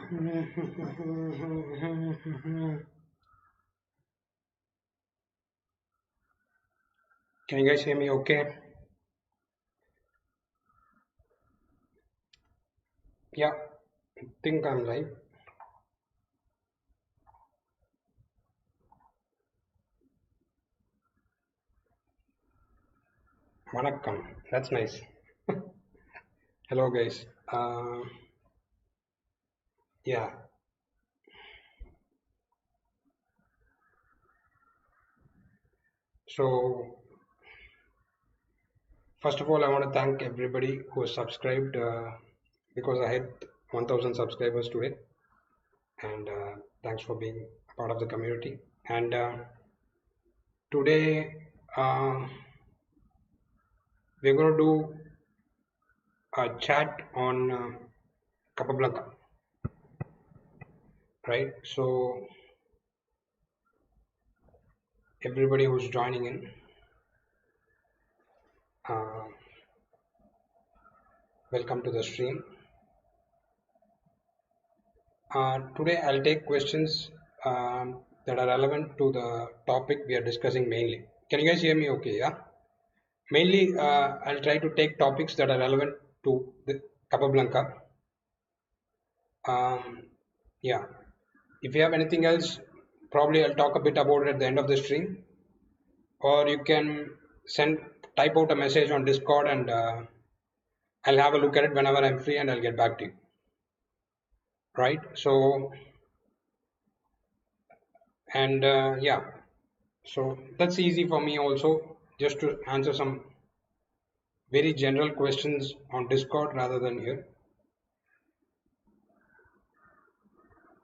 Can you guys hear me okay? Yeah, I think I'm live. Vanakkam. That's nice. Hello, guys. Yeah, so first of all, I want to thank everybody who has subscribed because I hit 1000 subscribers today. And thanks for being a part of the community. And today, we're going to do a chat on Capablanca, right? So, everybody who's joining in, uh, welcome to the stream. Today, I'll take questions that are relevant to the topic we are discussing mainly. Can you guys hear me okay? Yeah. Mainly, I'll try to take topics that are relevant to the Capablanca. Um, yeah. If you have anything else, probably I'll talk a bit about it at the end of the stream, or you can send type out a message on Discord, and I'll have a look at it whenever I'm free, and I'll get back to you. Right? So, and yeah, so that's easy for me also, just to answer some very general questions on Discord rather than here.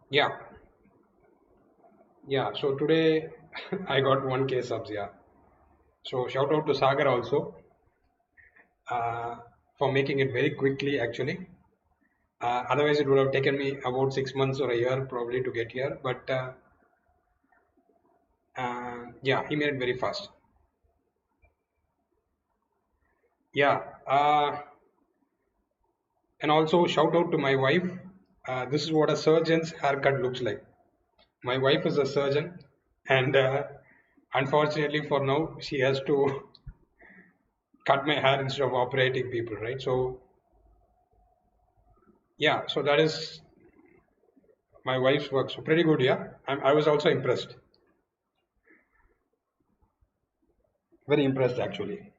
Yeah, yeah. So today I got 1K subs. Yeah. So shout out to Sagar also uh, for making it very quickly actually. Otherwise, it would have taken me about 6 months or a year probably to get here. But yeah, he made it very fast. Yeah, and also shout out to my wife. This is what a surgeon's haircut looks like. My wife is a surgeon, and unfortunately for now, she has to cut my hair instead of operating people, right? So yeah, so that is my wife's work. So pretty good, yeah. I was also impressed, very impressed actually.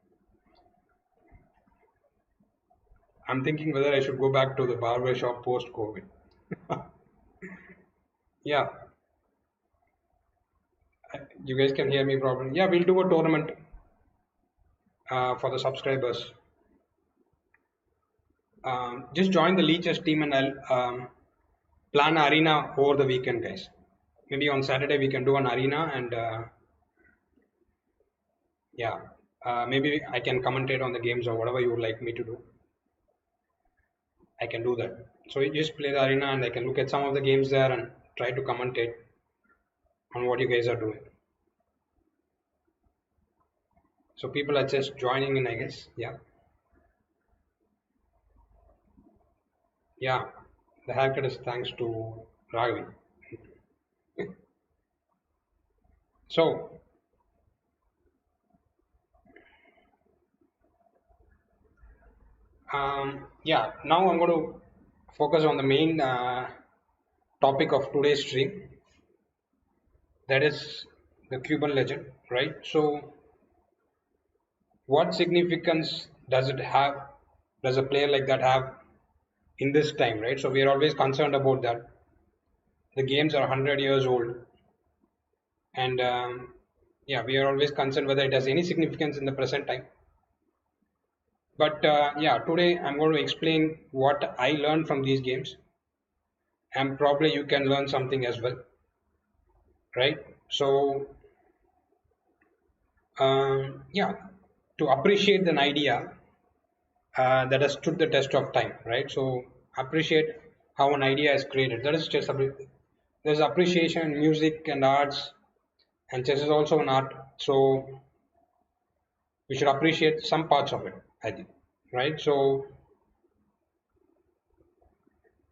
I'm thinking whether I should go back to the barber shop post COVID. Yeah, you guys can hear me properly. Yeah, we'll do a tournament for the subscribers. Just join the Leechers team, and I'll plan an arena over the weekend, guys. Maybe on Saturday we can do an arena, and yeah, maybe I can commentate on the games or whatever you would like me to do. I can do that. So you just play the arena, and I can look at some of the games there and try to commentate on what you guys are doing. So people are just joining in, I guess. Yeah, yeah. The haircut is thanks to Raul. So yeah, now I'm going to focus on the main topic of today's stream, that is the Cuban legend, right? So, what significance does it have? Does a player like that have in this time, right? So, we are always concerned about that. The games are 100 years old, and yeah, we are always concerned whether it has any significance in the present time. But yeah, today I'm going to explain what I learned from these games, and probably you can learn something as well, right? So, yeah, to appreciate an idea that has stood the test of time, right? So, appreciate how an idea is created. That is chess. There's appreciation in music and arts, and chess is also an art. So, we should appreciate some parts of it, I think, right? So,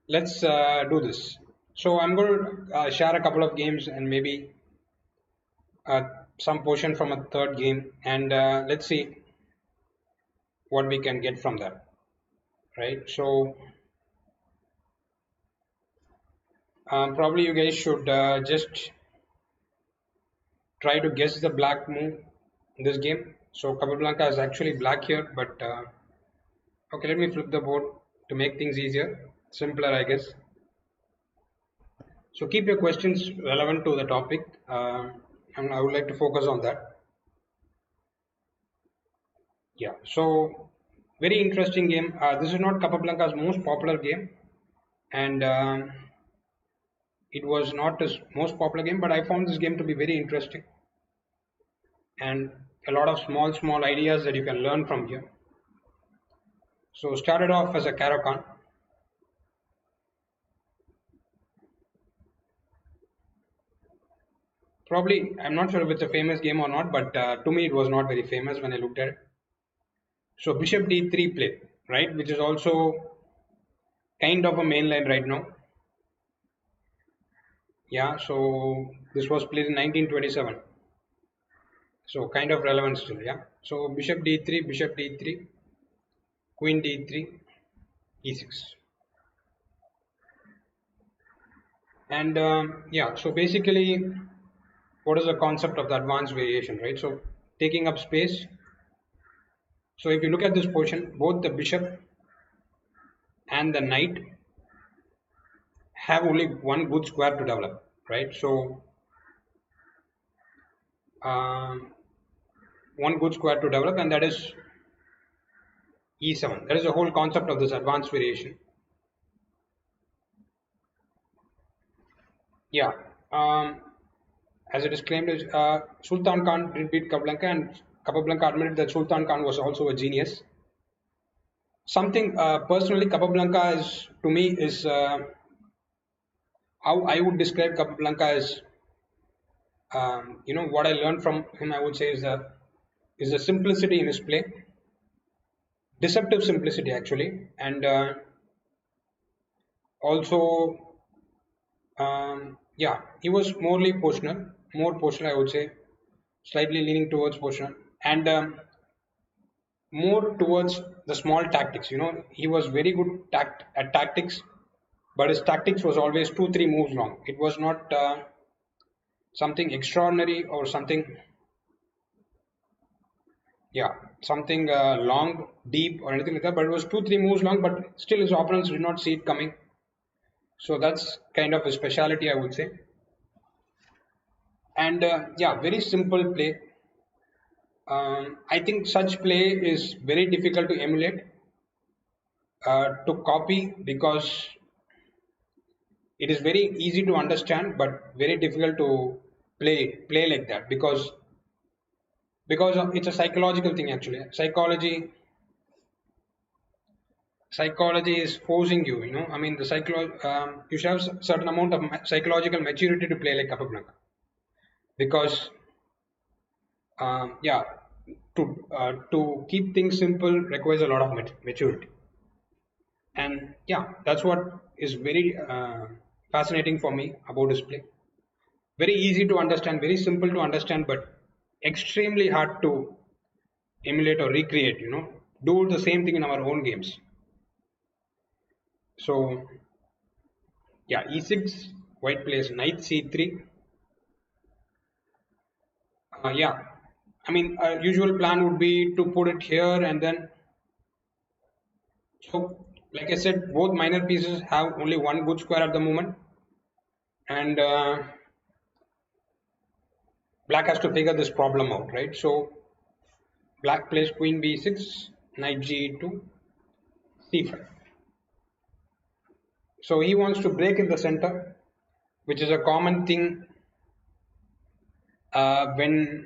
let's do this. So I'm going to share a couple of games and maybe uh, some portion from a third game, and let's see what we can get from that. Right. So probably you guys should just try to guess the black move in this game. So Capablanca is actually black here, but okay, let me flip the board to make things easier, simpler, I guess. So keep your questions relevant to the topic, and I would like to focus on that. Yeah. So very interesting game. This is not Capablanca's most popular game, and it was not his most popular game, but I found this game to be very interesting and a lot of small ideas that you can learn from here. So started off as a Caracan. Probably, I'm not sure if it's a famous game or not, but to me it was not very famous when I looked at it. So Bishop D3 play, right, which is also kind of a main line right now. Yeah, so this was played in 1927. So kind of relevant still, yeah. So Bishop D3, Queen D3, E6. And yeah, so basically, what is the concept of the advanced variation, right? So taking up space. So if you look at this position, both the bishop and the knight have only one good square to develop, right? So um, one good square to develop, and that is e7. That is the whole concept of this advanced variation. Yeah. Um, as it is claimed, Sultan Khan did beat Capablanca, and Capablanca admitted that Sultan Khan was also a genius. Something personally, Capablanca is to me is how I would describe Capablanca as what I learned from him. I would say is the simplicity in his play, deceptive simplicity actually, and also yeah, he was more positional. I would say, slightly leaning towards positional, and more towards the small tactics. He was very good at tactics, but his tactics was always 2 3 moves long. It was not something extraordinary or something, yeah, something long, deep, or anything like that. But it was 2 3 moves long. But still, his opponents did not see it coming. So that's kind of a speciality, I would say. And yeah, very simple play. I think such play is very difficult to emulate, to copy, because it is very easy to understand but very difficult to play like that, because it's a psychological thing actually. Psychology is forcing you. I mean, you should have certain amount of psychological maturity to play like Capablanca, because yeah, to keep things simple requires a lot of maturity. And yeah, that's what is very fascinating for me about his play. Very easy to understand, very simple to understand, but extremely hard to emulate or recreate. Do the same thing in our own games. So yeah, e6, white plays knight c3. Yeah, I mean, usual plan would be to put it here, and then, so like I said, both minor pieces have only one good square at the moment, and black has to figure this problem out, right? So black plays queen b6, knight g2, c5. So he wants to break in the center, which is a common thing when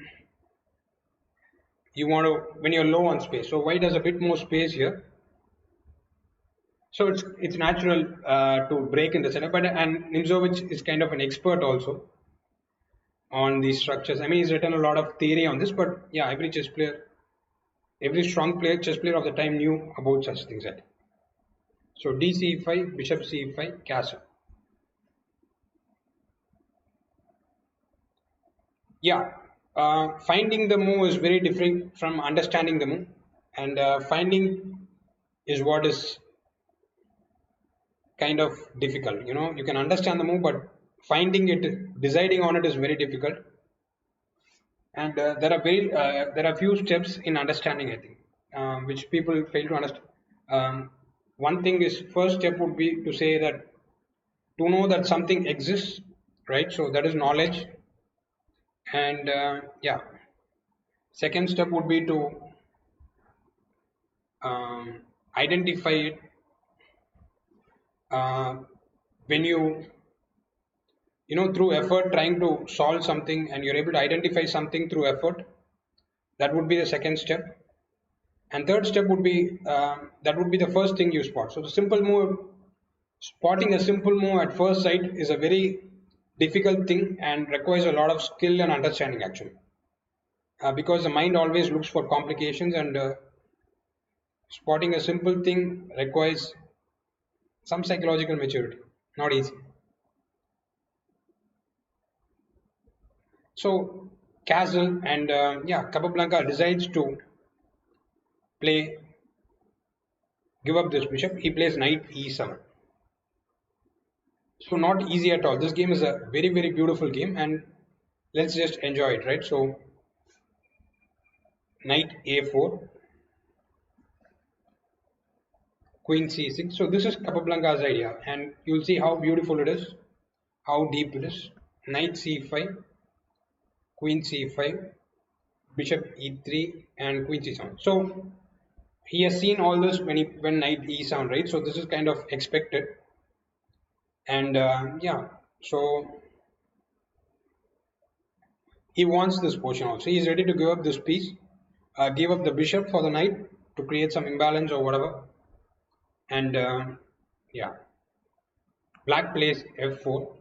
when you're low on space. So white has a bit more space here. So it's natural to break in the center. But and Nimzovich is kind of an expert also on these structures. I mean, he's written a lot of theory on this. But yeah, every strong chess player of the time knew about such things. So d c5, bishop c5, castle. Yeah, finding the move is very different from understanding the move, and finding is what is kind of difficult. You know, you can understand the move, but finding it, deciding on it is very difficult. And there are few steps in understanding, I think, which people fail to understand. One thing is, first step would be to say that to know that something exists, right? So that is knowledge, and yeah. Second step would be to identify it uh, when you know through effort trying to solve something and you're able to identify something through effort. That would be the second step. And third step would be that would be the first thing you spot. So the simple move, spotting a simple move at first sight is a very difficult thing and requires a lot of skill and understanding actually, because the mind always looks for complications, and spotting a simple thing requires some psychological maturity. Not easy. So Castle and yeah, Capablanca decides to play, give up this bishop. He plays knight e7. So not easy at all. This game is a very very beautiful game, and let's just enjoy it, right? So knight a4, queen c6. So this is Capablanca's idea, and you'll see how beautiful it is, how deep it is. Knight c5, queen c5, bishop e3, and queen c7. So he has seen all this when knight e7, right? So this is kind of expected, and yeah. So he wants this position also. He is ready to give up this piece, give up the bishop for the knight to create some imbalance or whatever. And yeah, black plays f4.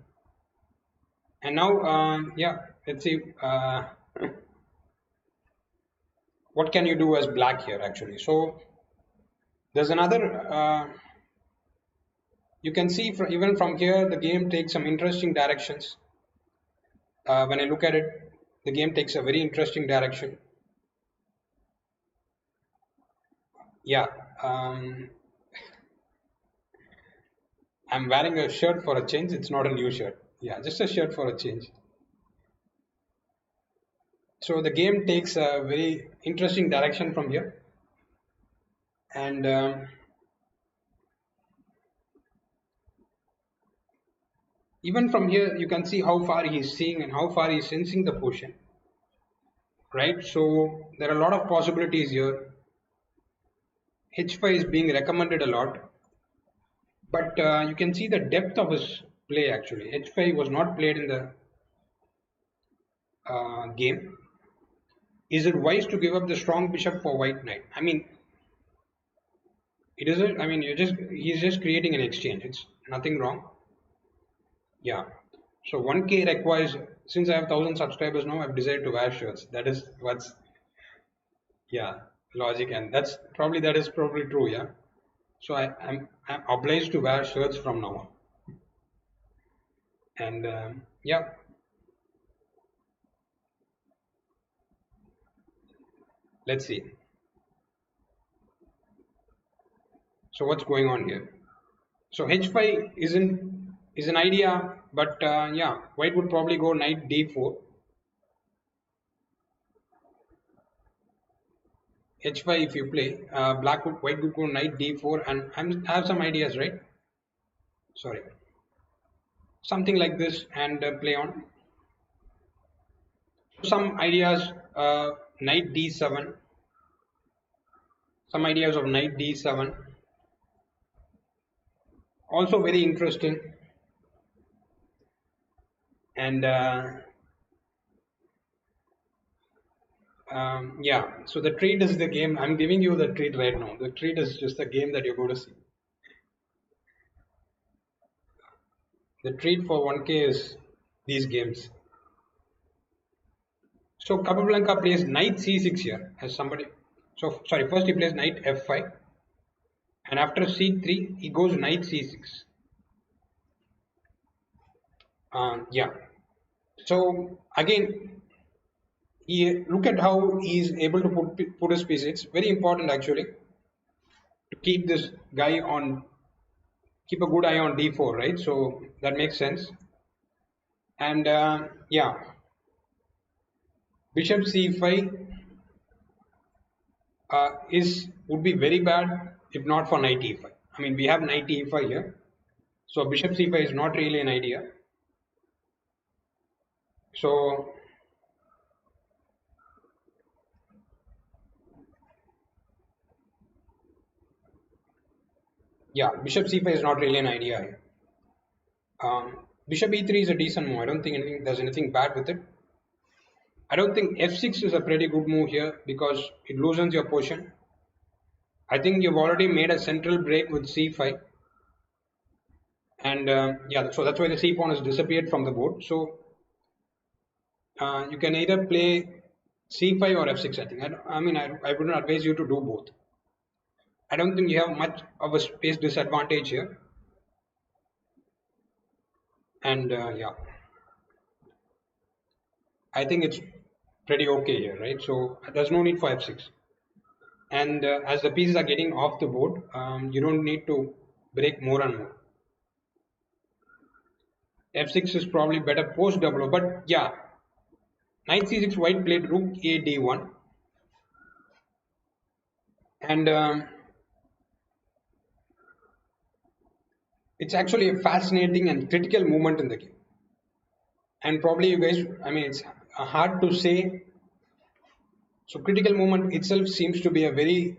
And now, yeah, let's see what can you do as black here actually. So there's another. You can see even from here, the game takes some interesting directions. When I look at it, the game takes a very interesting direction. Yeah, I'm wearing a shirt for a change. It's not a new shirt. Yeah, just a shirt for a change. So the game takes a very interesting direction from here, and even from here, you can see how far he's seeing and how far he's sensing the position. Right. So there are a lot of possibilities here. H5 is being recommended a lot, but you can see the depth of his play actually. H5 was not played in the game. Is it wise to give up the strong bishop for white knight? I mean, it isn't. I mean, he's just creating an exchange. It's nothing wrong. Yeah. So 1K requires, since I have 1,000 subscribers now, I've decided to wear shirts. That is what's, yeah, logic, and that is probably true. Yeah. So I'm obliged to wear shirts from now on. And yeah, let's see. So what's going on here? So H5 is an idea, but yeah, white would probably go knight D4. H5 if you play, white would go knight D4, and I have some ideas, right? Sorry, something like this, and play on. Some ideas, knight D7. Some ideas of knight D7. Also very interesting, and yeah, so the treat is the game. I'm giving you the treat right now. The treat is just the game that you're going to see. The treat for 1K is these games. So Capablanca plays knight c6 here as somebody. So sorry, first he plays knight f5, and after c3 he goes knight c6. Yeah. So again, Look at how he is able to put his piece. It's very important actually to keep this guy on, keep a good eye on d4, right? So that makes sense. And yeah, bishop c5 is would be very bad if not for knight e5. I mean, we have knight e5 here, so bishop c5 is not really an idea. So yeah, bishop c5 is not really an idea here. Bishop e3 is a decent move. I don't think there's anything bad with it. I don't think f6 is a pretty good move here because it loosens your position. I think you've already made a central break with c5, and yeah, so that's why the c pawn has disappeared from the board. So you can either play c5 or f6. I think. I mean, I wouldn't advise you to do both. I don't think you have much of a space disadvantage here, and yeah, I think it's pretty okay here, right? So there's no need for f6. And as the pieces are getting off the board, you don't need to break more and more. f6 is probably better post double O, but yeah, knight c6, white played rook a d1, and it's actually a fascinating and critical moment in the game. And probably you guys, I mean, it's hard to say. So critical moment itself seems to be a very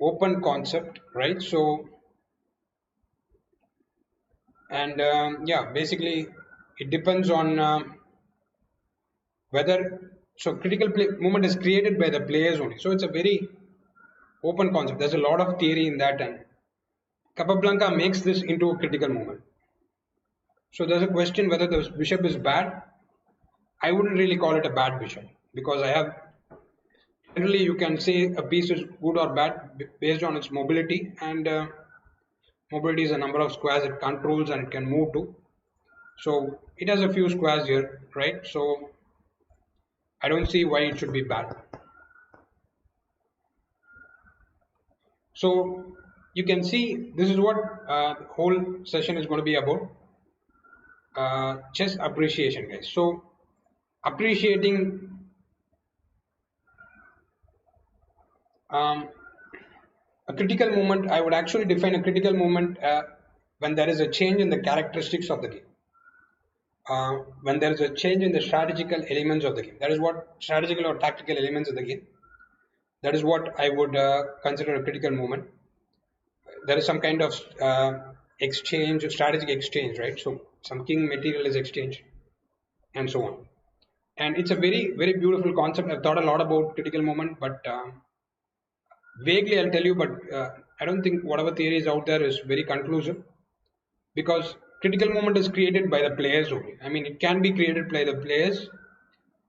open concept, right? So, and yeah, basically it depends on whether, so critical moment is created by the players only. So it's a very open concept. There's a lot of theory in that, and Capablanca makes this into a critical moment. So there's a question whether the bishop is bad. I wouldn't really call it a bad bishop because I have, generally you can say a piece is good or bad based on its mobility, and mobility is a number of squares it controls and it can move to. So it has a few squares here, right? So I don't see why it should be bad. So you can see this is what the whole session is going to be about. Chess appreciation, guys. So appreciating a critical moment, I would actually define a critical moment when there is a change in the characteristics of the game. When there is a change in the strategical elements of the game. That is what strategical or tactical elements of the game. That is what I would consider a critical moment. There is some kind of exchange, strategic exchange, right? So some king material is exchanged, and so on. And it's a very, very beautiful concept. I've thought a lot about critical moment, but vaguely I'll tell you. But I don't think whatever theory is out there is very conclusive because critical moment is created by the players only. I mean, it can be created by the players,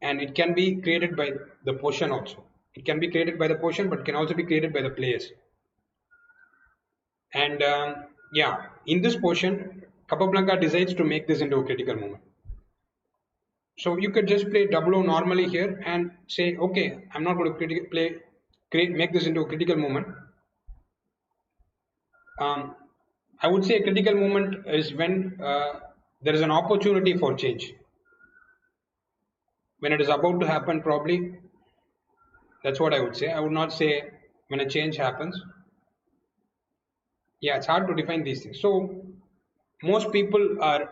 and it can be created by the position also. It can be created by the position, but can also be created by the players. And yeah, in this portion, Capablanca decides to make this into a critical moment. So you could just play double O normally here and say, okay, I'm not going to make this into a critical moment. I would say a critical moment is when there is an opportunity for change. When it is about to happen, probably that's what I would say. I would not say when a change happens. Yeah, it's hard to define these things. So most people are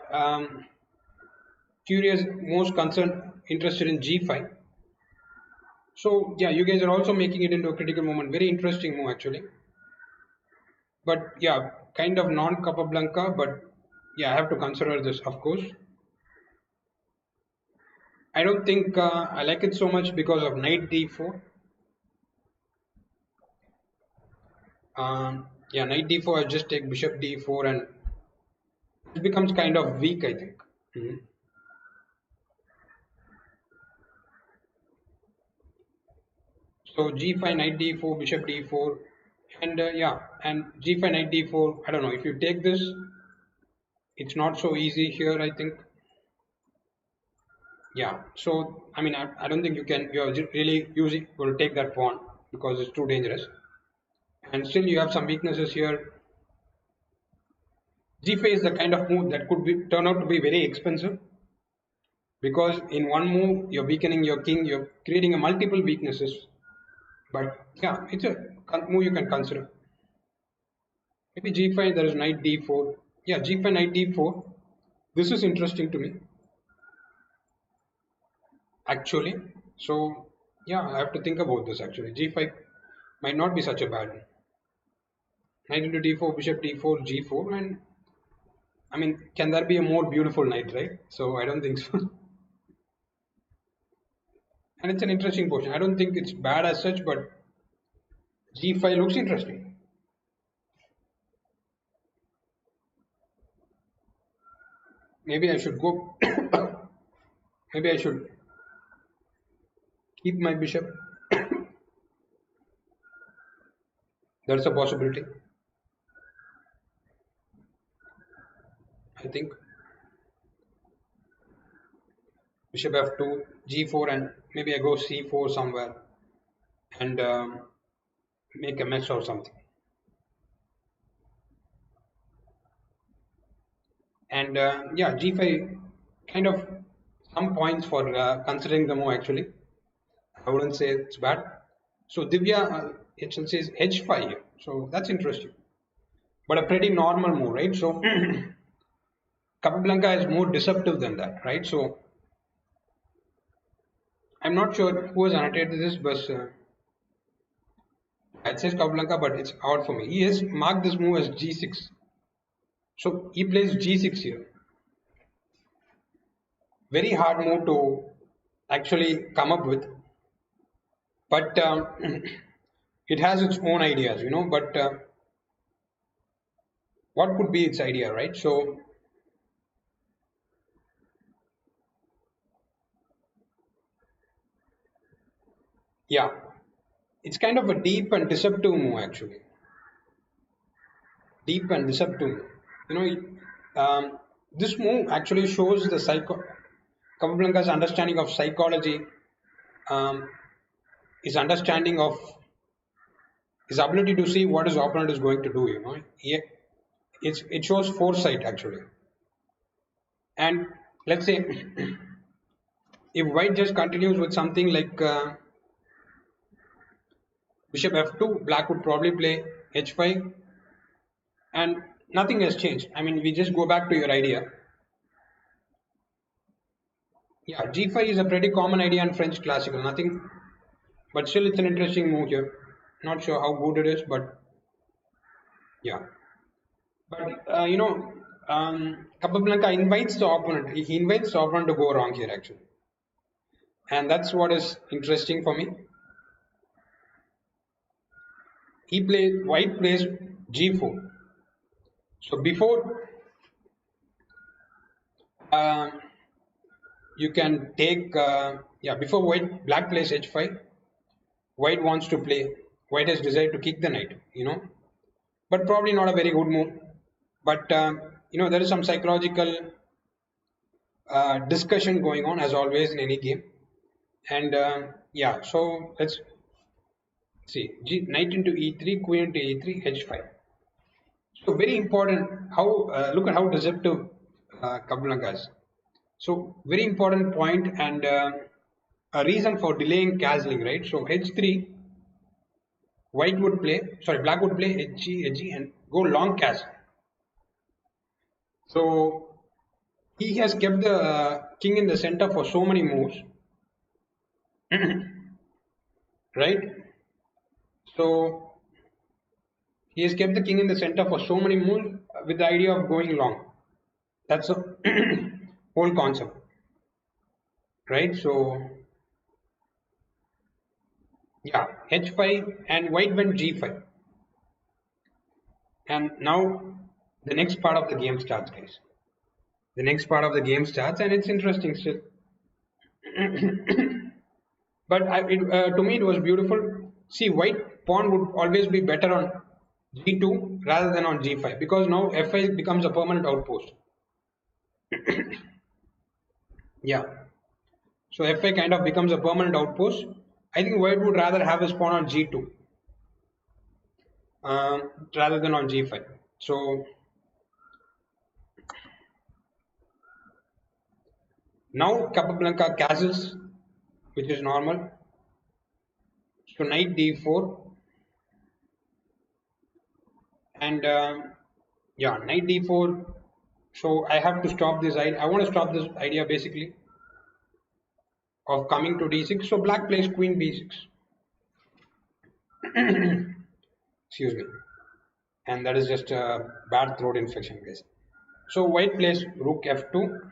curious, most concerned, interested in G5. So yeah, you guys are also making it into a critical moment. Very interesting move actually. But yeah, kind of non-Capablanca, but yeah, I have to consider this, of course. I don't think I like it so much because of knight d4. Yeah, knight d4, I just take bishop d4 and it becomes kind of weak, I think. Mhm. So g5, knight d4, bishop d4, and yeah, and g5, knight d4. I don't know if you take this, it's not so easy here, I think. Yeah. So I mean, I don't think you're really using will take that pawn because it's too dangerous. And still you have some weaknesses here. G5 is the kind of move that could be turn out to be very expensive because in one move you're weakening your king, you're creating a multiple weaknesses. But yeah, it's a move you can consider. Maybe G5 there is knight D4. Yeah, G5 knight D4. This is interesting to me actually. So yeah, I have to think about this actually. G5 might not be such a bad one. Knight into D4, bishop D4, G4, and I mean, can there be a more beautiful knight, right? So I don't think so. And it's an interesting position. I don't think it's bad as such, but G5 looks interesting. Maybe I should go. Maybe I should keep my bishop. That's a possibility. I think bishop f2, G4, and maybe I go C4 somewhere and make a mess or something. And yeah, G5 kind of some points for considering the move actually. I wouldn't say it's bad. So Divya, it says H5 here. So that's interesting. But a pretty normal move, right? So Capablanca is more deceptive than that, right? So I'm not sure who has annotated this, but it says Capablanca, but it's odd for me. He has marked this move as G6. So he plays G6 here. Very hard move to actually come up with, but it has its own ideas, you know. But what could be its idea, right? So yeah, it's kind of a deep and deceptive move actually. Deep and deceptive move. You know, this move actually shows the Capablanca's understanding of psychology, um, his understanding of his ability to see what his opponent is going to do. You know, it shows foresight actually. And let's say if White just continues with something like Bishop f2, Black would probably play h5, and nothing has changed. I mean, we just go back to your idea. Yeah, g5 is a pretty common idea in French classical. Nothing, but still, it's an interesting move here. Not sure how good it is, but yeah. But Capablanca invites the opponent. He invites the opponent to go wrong here, actually, and that's what is interesting for me. White plays g4. So before um, you can take before black plays h5, white wants to play. White has decided to kick the knight, you know, but probably not a very good move. But there is some psychological discussion going on as always in any game, and yeah. So let's see. Knight into e3, queen into e3, h5. So very important. How look at how deceptive Capablanca is. So very important point and a reason for delaying castling, right? So h3, black would play hg and go long castle. So he has kept the king in the center for so many moves, right? So he has kept the king in the center for so many moves with the idea of going long. That's the whole concept, right? So yeah, h5 and white went g5, and now the next part of the game starts, guys. The next part of the game starts, and it's interesting still. But to me, it was beautiful. See, white pawn would always be better on g2 rather than on g5 because now f5 becomes a permanent outpost. Yeah. So fa kind of becomes a permanent outpost. I think white would rather have his pawn on g2 rather than on g5. So now Capablanca castles, which is normal. So knight d4 and yeah, knight d4. So I have to stop this idea. I want to stop this idea basically of coming to d6. So black plays queen b6. Excuse me. And that is just a bad throat infection, guys. So white plays rook f2.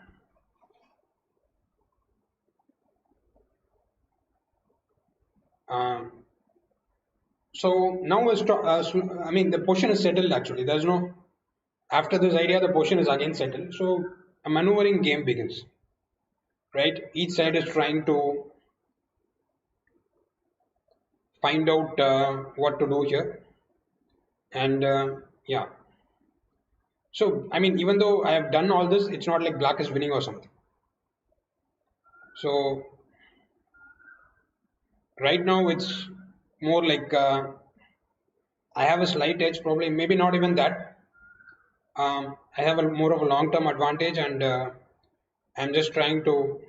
Um, so now, I mean, the position is settled actually. There's no, after this idea, the position is again settled. So a maneuvering game begins, right? Each side is trying to find out what to do here. And yeah, so I mean, even though I have done all this, it's not like black is winning or something. So right now, it's more like I have a slight edge, probably, maybe not even that. I have a more of a long-term advantage, and I'm just trying to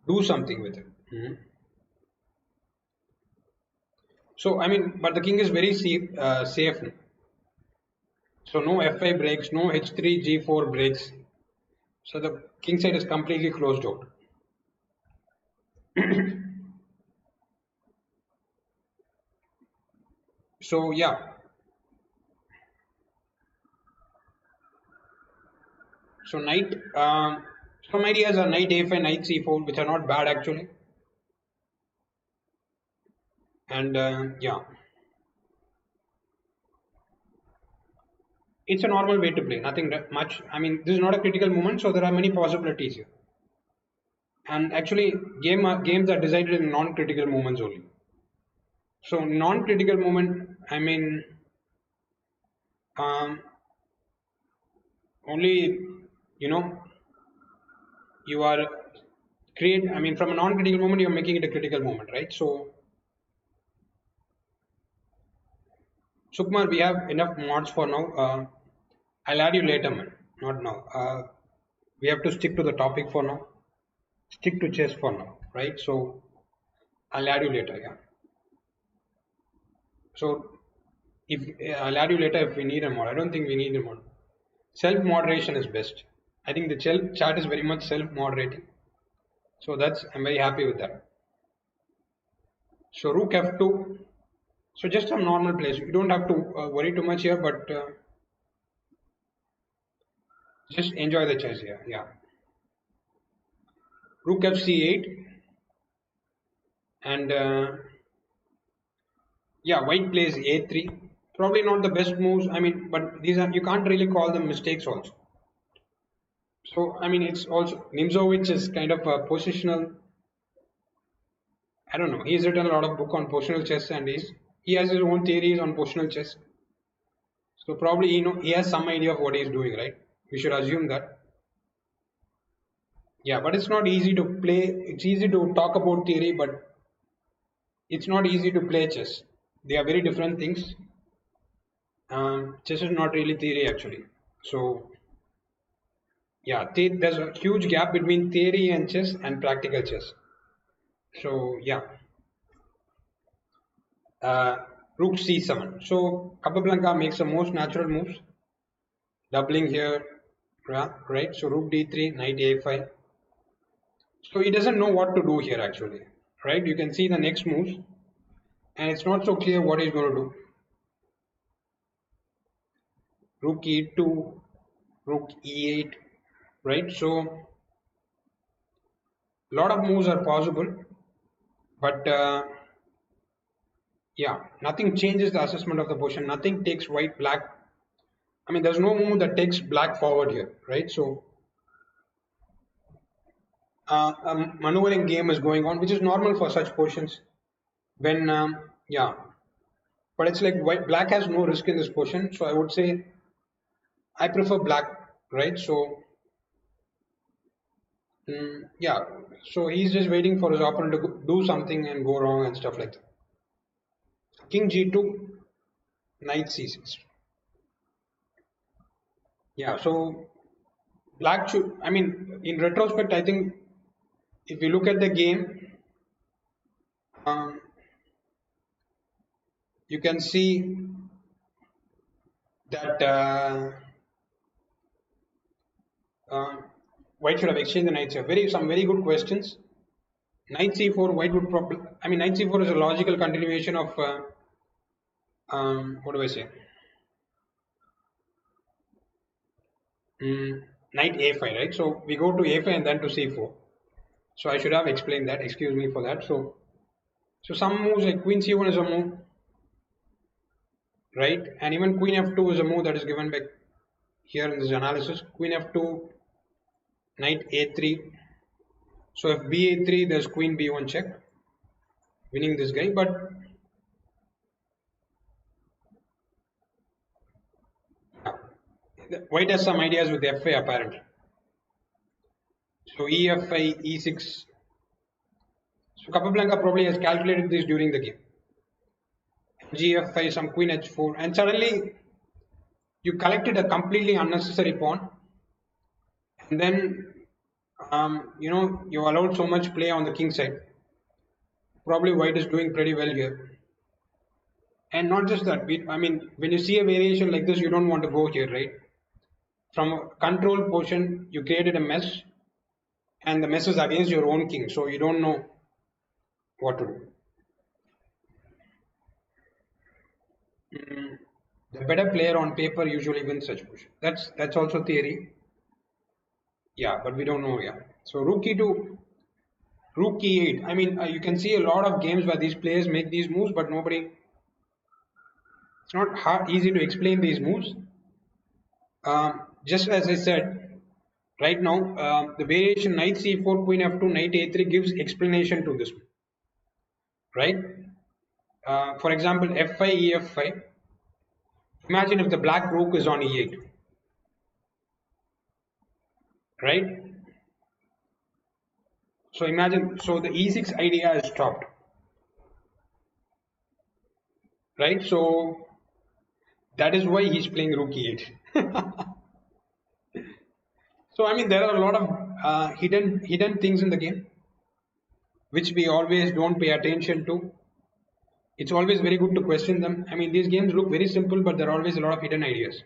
do something with it. Mhm. So I mean, but the king is very safe. So no f5 breaks, no h3, g4 breaks. So the king side is completely closed out. So yeah, so knight. Some ideas are knight a5, knight c4, which are not bad actually. And yeah, it's a normal way to play. Nothing much. I mean, this is not a critical moment, so there are many possibilities here. And actually, games are decided in non-critical moments only. So non-critical moment, I mean, um, only you know you are create. I mean, from a non-critical moment, you're making it a critical moment, right? So Sukumar, we have enough mods for now. I'll add you later, man. Not now. We have to stick to the topic for now. Stick to chess for now, right? So I'll add you later. Yeah. So if I'll add you later if we need a mod. I don't think we need a mod. Self moderation is best. I think the chat is very much self moderating. So that's I'm very happy with that. So rook f2. So just some normal plays. You don't have to worry too much here, but just enjoy the chess here. Yeah. Rook fc8 and yeah, white plays a3. Probably not the best moves. I mean, but these are you can't really call them mistakes also. So I mean, it's also Nimzowitsch is kind of a positional. I don't know. He's written a lot of book on positional chess, and he has his own theories on positional chess. So probably he has some idea of what he's doing, right? We should assume that. Yeah, but it's not easy to play. It's easy to talk about theory, but it's not easy to play chess. They are very different things. Chess is not really theory actually. So yeah, there's a huge gap between theory and chess and practical chess. So yeah, uh, rook c7. So Capablanca makes the most natural moves, doubling here, right? So rook d3, knight a5. So he doesn't know what to do here actually, right? You can see the next moves, and it's not so clear what he's going to do. Rook e2, rook e8, right? So a lot of moves are possible, but yeah, nothing changes the assessment of the position. Nothing takes white black. I mean, there's no move that takes black forward here, right? So a maneuvering game is going on, which is normal for such positions. When yeah, but it's like black has no risk in this position, so I would say I prefer black, right? So Yeah, so he's just waiting for his opponent to do something and go wrong and stuff like that. King G2, Knight C6. Yeah, so black should, I mean, in retrospect, I think if you look at the game, um, you can see that uh, white should have exchanged the knights here. Some very good questions. Knight c4, white would probably, I mean, knight c4 is a logical continuation of, what do I say? Knight a5, right? So we go to a5 and then to c4. So I should have explained that. Excuse me for that. So some moves like queen c1 is a move, right? And even queen f2 is a move that is given back here in this analysis. Queen f2, knight a3. So if ba3, there's queen b1 check, winning this guy. But white has some ideas with fa apparently. So ef5, e6. So Capablanca probably has calculated this during the game. gf5, some queen h4, and suddenly you collected a completely unnecessary pawn, and then you allowed so much play on the king side. Probably white is doing pretty well here. And not just that, I mean, when you see a variation like this, you don't want to go here, right? From a control portion, you created a mess, and the mess is against your own king, so you don't know what to do. The better player on paper usually wins such push. That's also theory. Yeah, but we don't know. Yeah. So rook e2, rook e8. I mean, you can see a lot of games where these players make these moves, but nobody. It's not easy to explain these moves. Just as I said, right now, the variation knight c4, queen f2, knight a3 gives explanation to this, right? For example, f5, ef5. Imagine if the black rook is on e8, right? So imagine, so the e6 idea is stopped, right? So that is why he's playing rook e8. So I mean, there are a lot of hidden things in the game, which we always don't pay attention to. It's always very good to question them. I mean, these games look very simple, but there are always a lot of hidden ideas.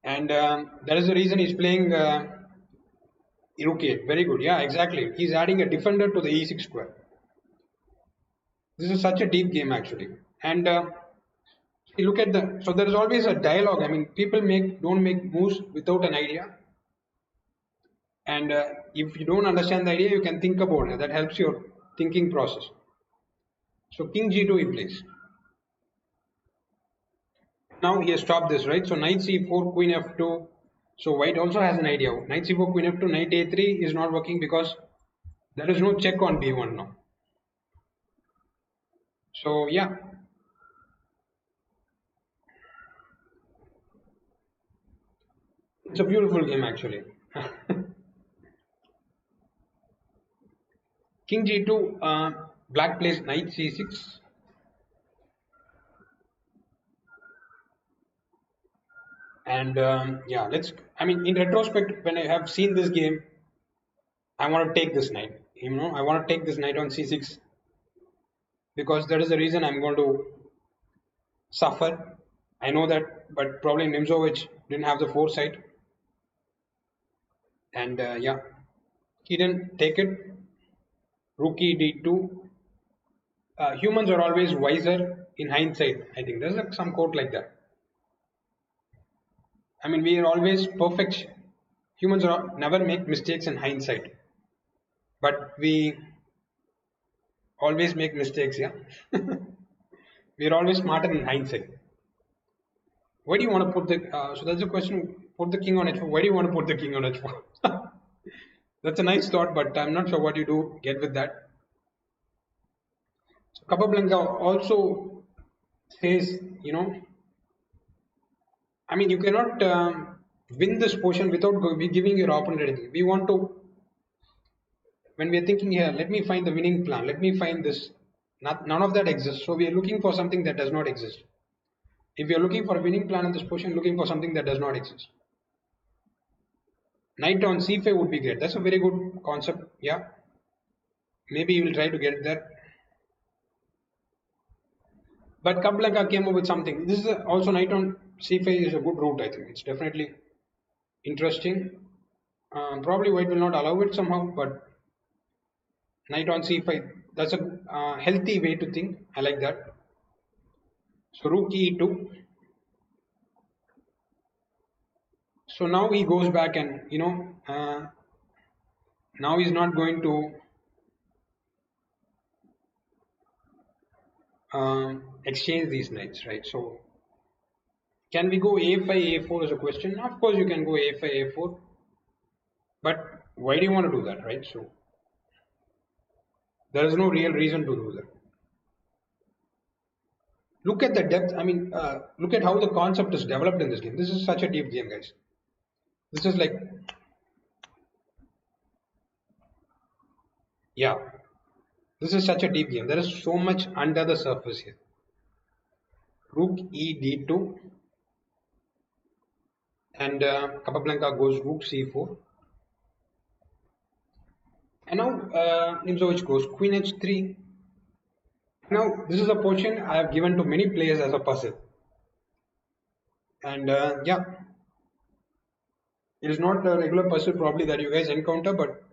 And that is the reason he's playing rook 8. Very good. Yeah, exactly. He's adding a defender to the e6 square. This is such a deep game, actually. And you look at the, so there is always a dialogue. I mean, people don't make moves without an idea. And if you don't understand the idea, you can think about it. That helps your thinking process. So king g2 he plays. Now he has stopped this, right? So knight c4, queen f2. So white also has an idea. Knight c4, queen f2, knight a3 is not working because there is no check on b1 now. So yeah. It's a beautiful game actually. King g2, black plays knight c6. And yeah, I mean, in retrospect, when I have seen this game, I want to take this knight. I want to take this knight on c6 because that is the reason I'm going to suffer. I know that, but probably Nimzovich didn't have the foresight. And yeah, he didn't take it. Rook e d2. Humans are always wiser in hindsight. I think there's some quote like that. I mean, we are always perfect. Humans never make mistakes in hindsight, but we always make mistakes. Yeah, we are always smarter in hindsight. Why do you want to put the? So that's the question. Put the king on h4. Why do you want to put the king on h4? That's a nice thought, but I'm not sure what you do get with that. So Capablanca also says, I mean, you cannot win this position without giving your opponent anything. We want to, when we are thinking here, let me find the winning plan, let me find this. None of that exists. So we are looking for something that does not exist. If you are looking for a winning plan in this position, looking for something that does not exist. Knight on c5 would be great. That's a very good concept. Yeah. Maybe you will try to get there. But Capablanca came up with something. This is also knight on c5 is a good route, I think. It's definitely interesting. Probably white will not allow it somehow, but knight on c5, that's a healthy way to think. I like that. So rook e2. So now he goes back and now he's not going to exchange these knights, right? So can we go a5 a4 is a question. Of course you can go a5 a4, but why do you want to do that, right? So there is no real reason to do that. Look at the depth. I mean, look at how the concept is developed in this game. This is such a deep game, guys. This is like, yeah, this is such a deep game. There is so much under the surface here. Rook e d2, and Capablanca goes rook c4. And now Nimzovich goes queen h3. Now this is a position I have given to many players as a puzzle. And yeah, it is not a regular puzzle probably that you guys encounter, but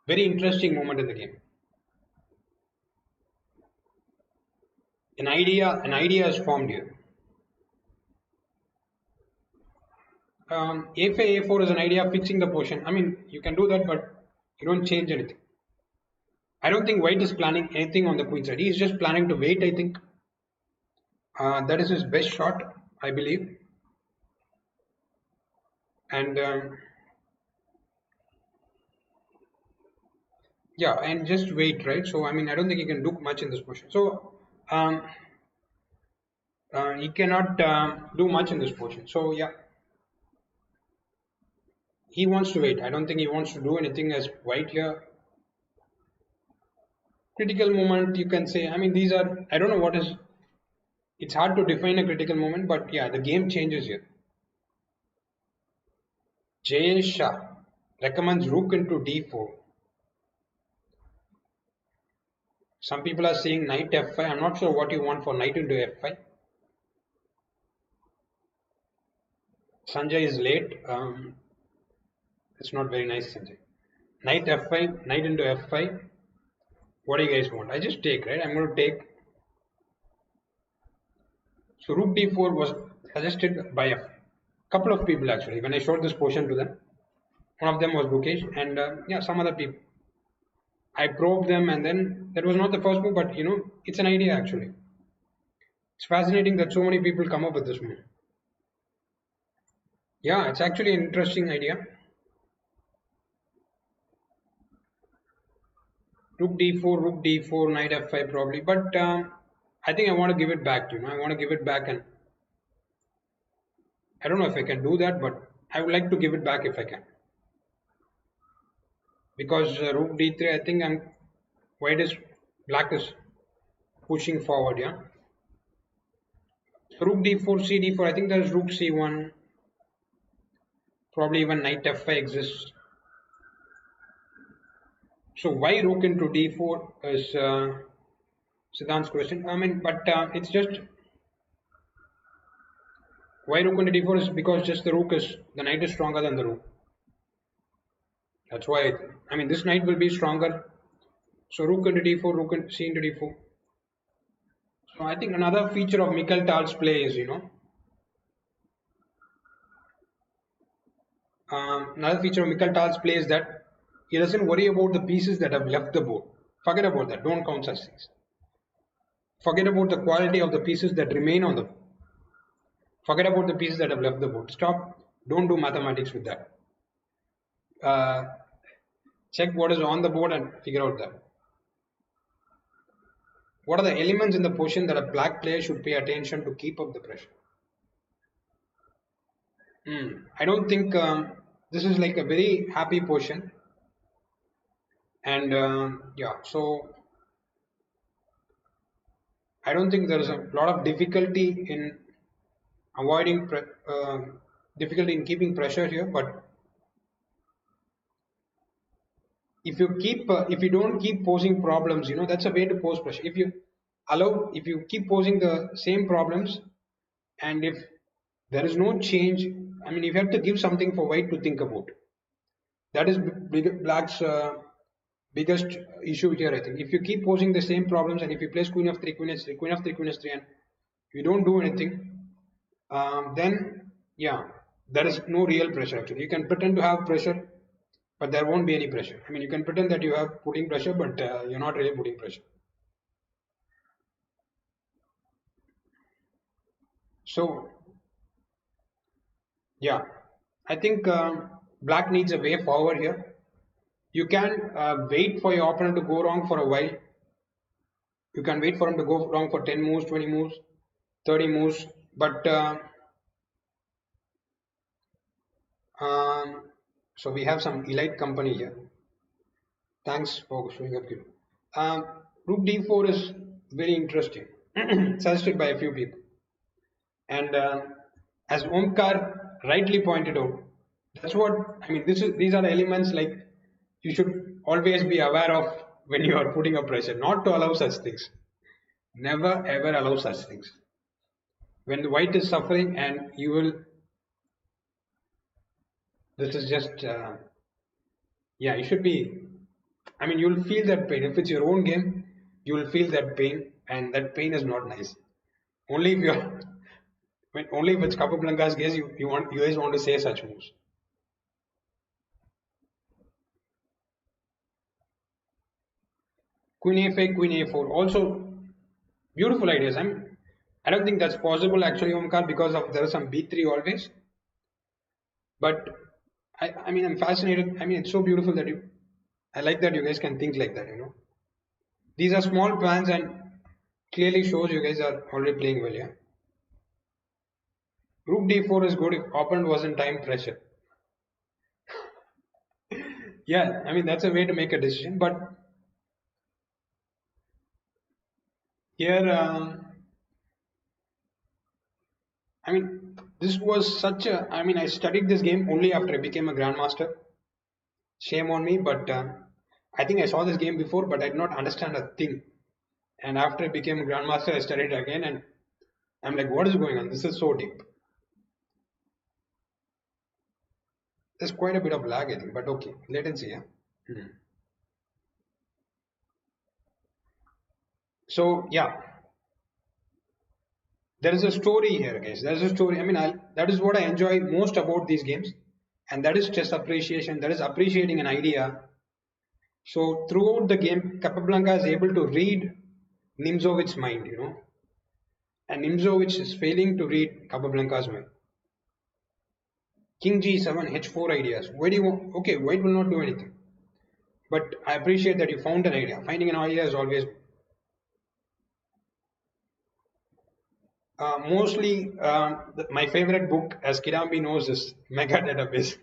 very interesting moment in the game. An idea is formed here. A5 A4 is an idea of fixing the position. I mean, you can do that, but you don't change anything. I don't think white is planning anything on the queen side. He is just planning to wait, I think. That is his best shot, I believe. And yeah, and just wait, right? So, I mean, I don't think he can do much in this position. So, he cannot do much in this position. So, yeah, he wants to wait. I don't think he wants to do anything as white here. Critical moment, you can say. I mean, these are, I don't know what is, it's hard to define a critical moment, but yeah, the game changes here. Jay Shah recommends rook into d4. Some people are saying knight f5. I'm not sure what you want for knight into f5. Sanjay is late. It's not very nice, Sanjay. Knight f5, knight into f5. What do you guys want? I just take, right? I'm going to take. So rook d4 was suggested by a couple of people actually. When I showed this position to them, one of them was Bukesh, and yeah, some other people. I probed them, and then that was not the first move, but it's an idea actually. It's fascinating that so many people come up with this move. Yeah, it's actually an interesting idea. Rook d4, knight f5 probably, but I think I want to give it back to I want to give it back, and I don't know if I can do that, but I would like to give it back if I can. Because rook d3, I think black is pushing forward, yeah. So rook d4, cd4, I think there's rook c1, probably even knight f5 exists. So why rook into d4 is Siddhant's question. I mean, but it's just why rook into d4 is because just the knight is stronger than the rook. That's why I mean this knight will be stronger. So rook into d4, rook into c into d4. So I think another feature of Mikhail Tal's play is another feature of Mikhail Tal's play is that he doesn't worry about the pieces that have left the board. Forget about that. Don't count such things. Forget about the quality of the pieces that remain on the board. Forget about the pieces that have left the board. Stop. Don't do mathematics with that. Check what is on the board and figure out that. What are the elements in the position that a black player should pay attention to keep up the pressure? I don't think this is like a very happy position, and yeah, so I don't think there is a lot of difficulty in avoiding difficulty in keeping pressure here. But if you don't keep posing problems, that's a way to pose pressure. If you keep posing the same problems, and if there is no change, I mean, you have to give something for white to think about. That is black's biggest issue here, I think. If you keep posing the same problems, and if you place queen of 3, queen h3, queen of 3, queen h3, and you don't do anything, then yeah, there is no real pressure actually. You can pretend to have pressure, but there won't be any pressure. I mean, you can pretend that you have putting pressure, but you're not really putting pressure. So yeah, I think black needs a way forward here. You can wait for your opponent to go wrong for a while. You can wait for him to go wrong for 10 moves, 20 moves, 30 moves, but um, so we have some elite company here. Thanks for showing up here. Um, Rook d4 is very interesting, suggested by a few people. And as Omkar rightly pointed out, that's what I mean. These are the elements like you should always be aware of when you are putting a pressure, not to allow such things. Never ever allow such things. When the white is suffering, and you will, this is just, yeah, you should be. I mean, you'll feel that pain. If it's your own game, you will feel that pain, and that pain is not nice. Only if you're, only if it's Capablanca's case, you guys want to say such moves. Queen a5, queen a4. Also, beautiful ideas. I don't think that's possible actually, Omkar, because of there is some b3 always. But I mean, I'm fascinated. I mean, it's so beautiful that I like that you guys can think like that. These are small plans and clearly shows you guys are already playing well, yeah. Rook d4 is good if opponent was in time pressure. Yeah, I mean, that's a way to make a decision. But here, I mean, this was such a. I mean, I studied this game only after I became a grandmaster. Shame on me, but I think I saw this game before, but I did not understand a thing. And after I became a grandmaster, I studied again, and I'm like, what is going on? This is so deep. There's quite a bit of lag, I think, but okay, latency, yeah. Hmm. So yeah, there is a story here, guys. There is a story. I mean, that is what I enjoy most about these games, and that is chess appreciation. That is appreciating an idea. So throughout the game, Capablanca is able to read Nimzovich's mind, and Nimzovich is failing to read Capablanca's mind. King G7, H4 ideas. Why do you want? Okay, white will not do anything. But I appreciate that you found an idea. Finding an idea is always mostly my favorite book, as Kidambi knows, is Mega Database.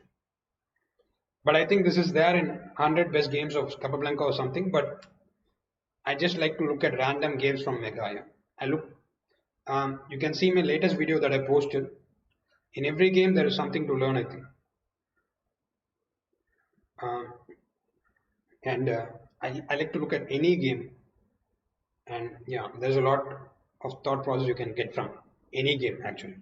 But I think this is there in 100 best games of Capablanca or something. But I just like to look at random games from Mega. Yeah. I look. You can see my latest video that I posted. In every game, there is something to learn, I think. Um, and I like to look at any game, and yeah, there's a lot of thought process you can get from any game actually.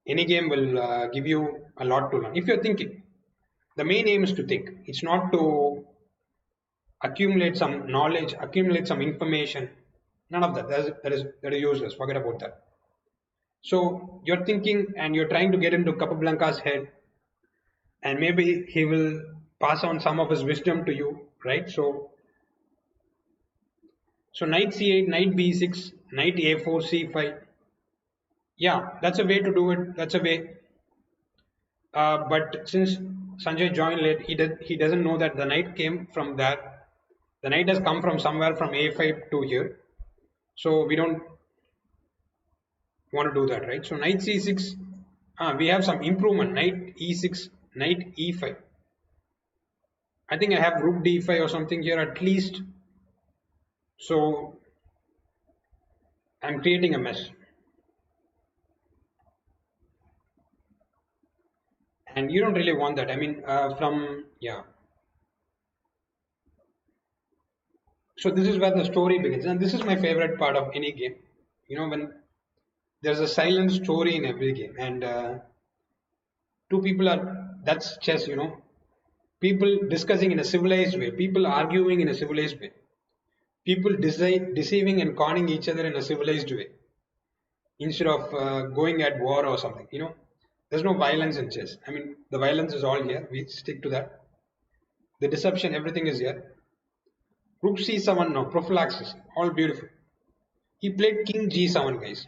Any game will give you a lot to learn if you're thinking. The main aim is to think. It's not to accumulate some knowledge, accumulate some information. None of that. That is useless. Forget about that. So you're thinking and you're trying to get into Capablanca's head, and maybe he will pass on some of his wisdom to you, right? So knight c8, knight b6, knight a4, c5. Yeah, that's a way to do it. That's a way. But since Sanjay joined late, he doesn't know that the knight came from there. The knight has come from somewhere from a5 to here. So we don't want to do that, right? So knight c6, we have some improvement. Knight e6, knight e5. I think I have rook d5 or something here at least. So I'm creating a mess. And you don't really want that. I mean, yeah. So this is where the story begins. And this is my favorite part of any game. When there's a silent story in every game. And two people that's chess. People discussing in a civilized way, people arguing in a civilized way, people deceiving and conning each other in a civilized way instead of going at war or something. There's no violence in chess. I mean, the violence is all here. We stick to that. The deception, everything is here. Rook c7 now, prophylaxis, all beautiful. He played king g7, guys.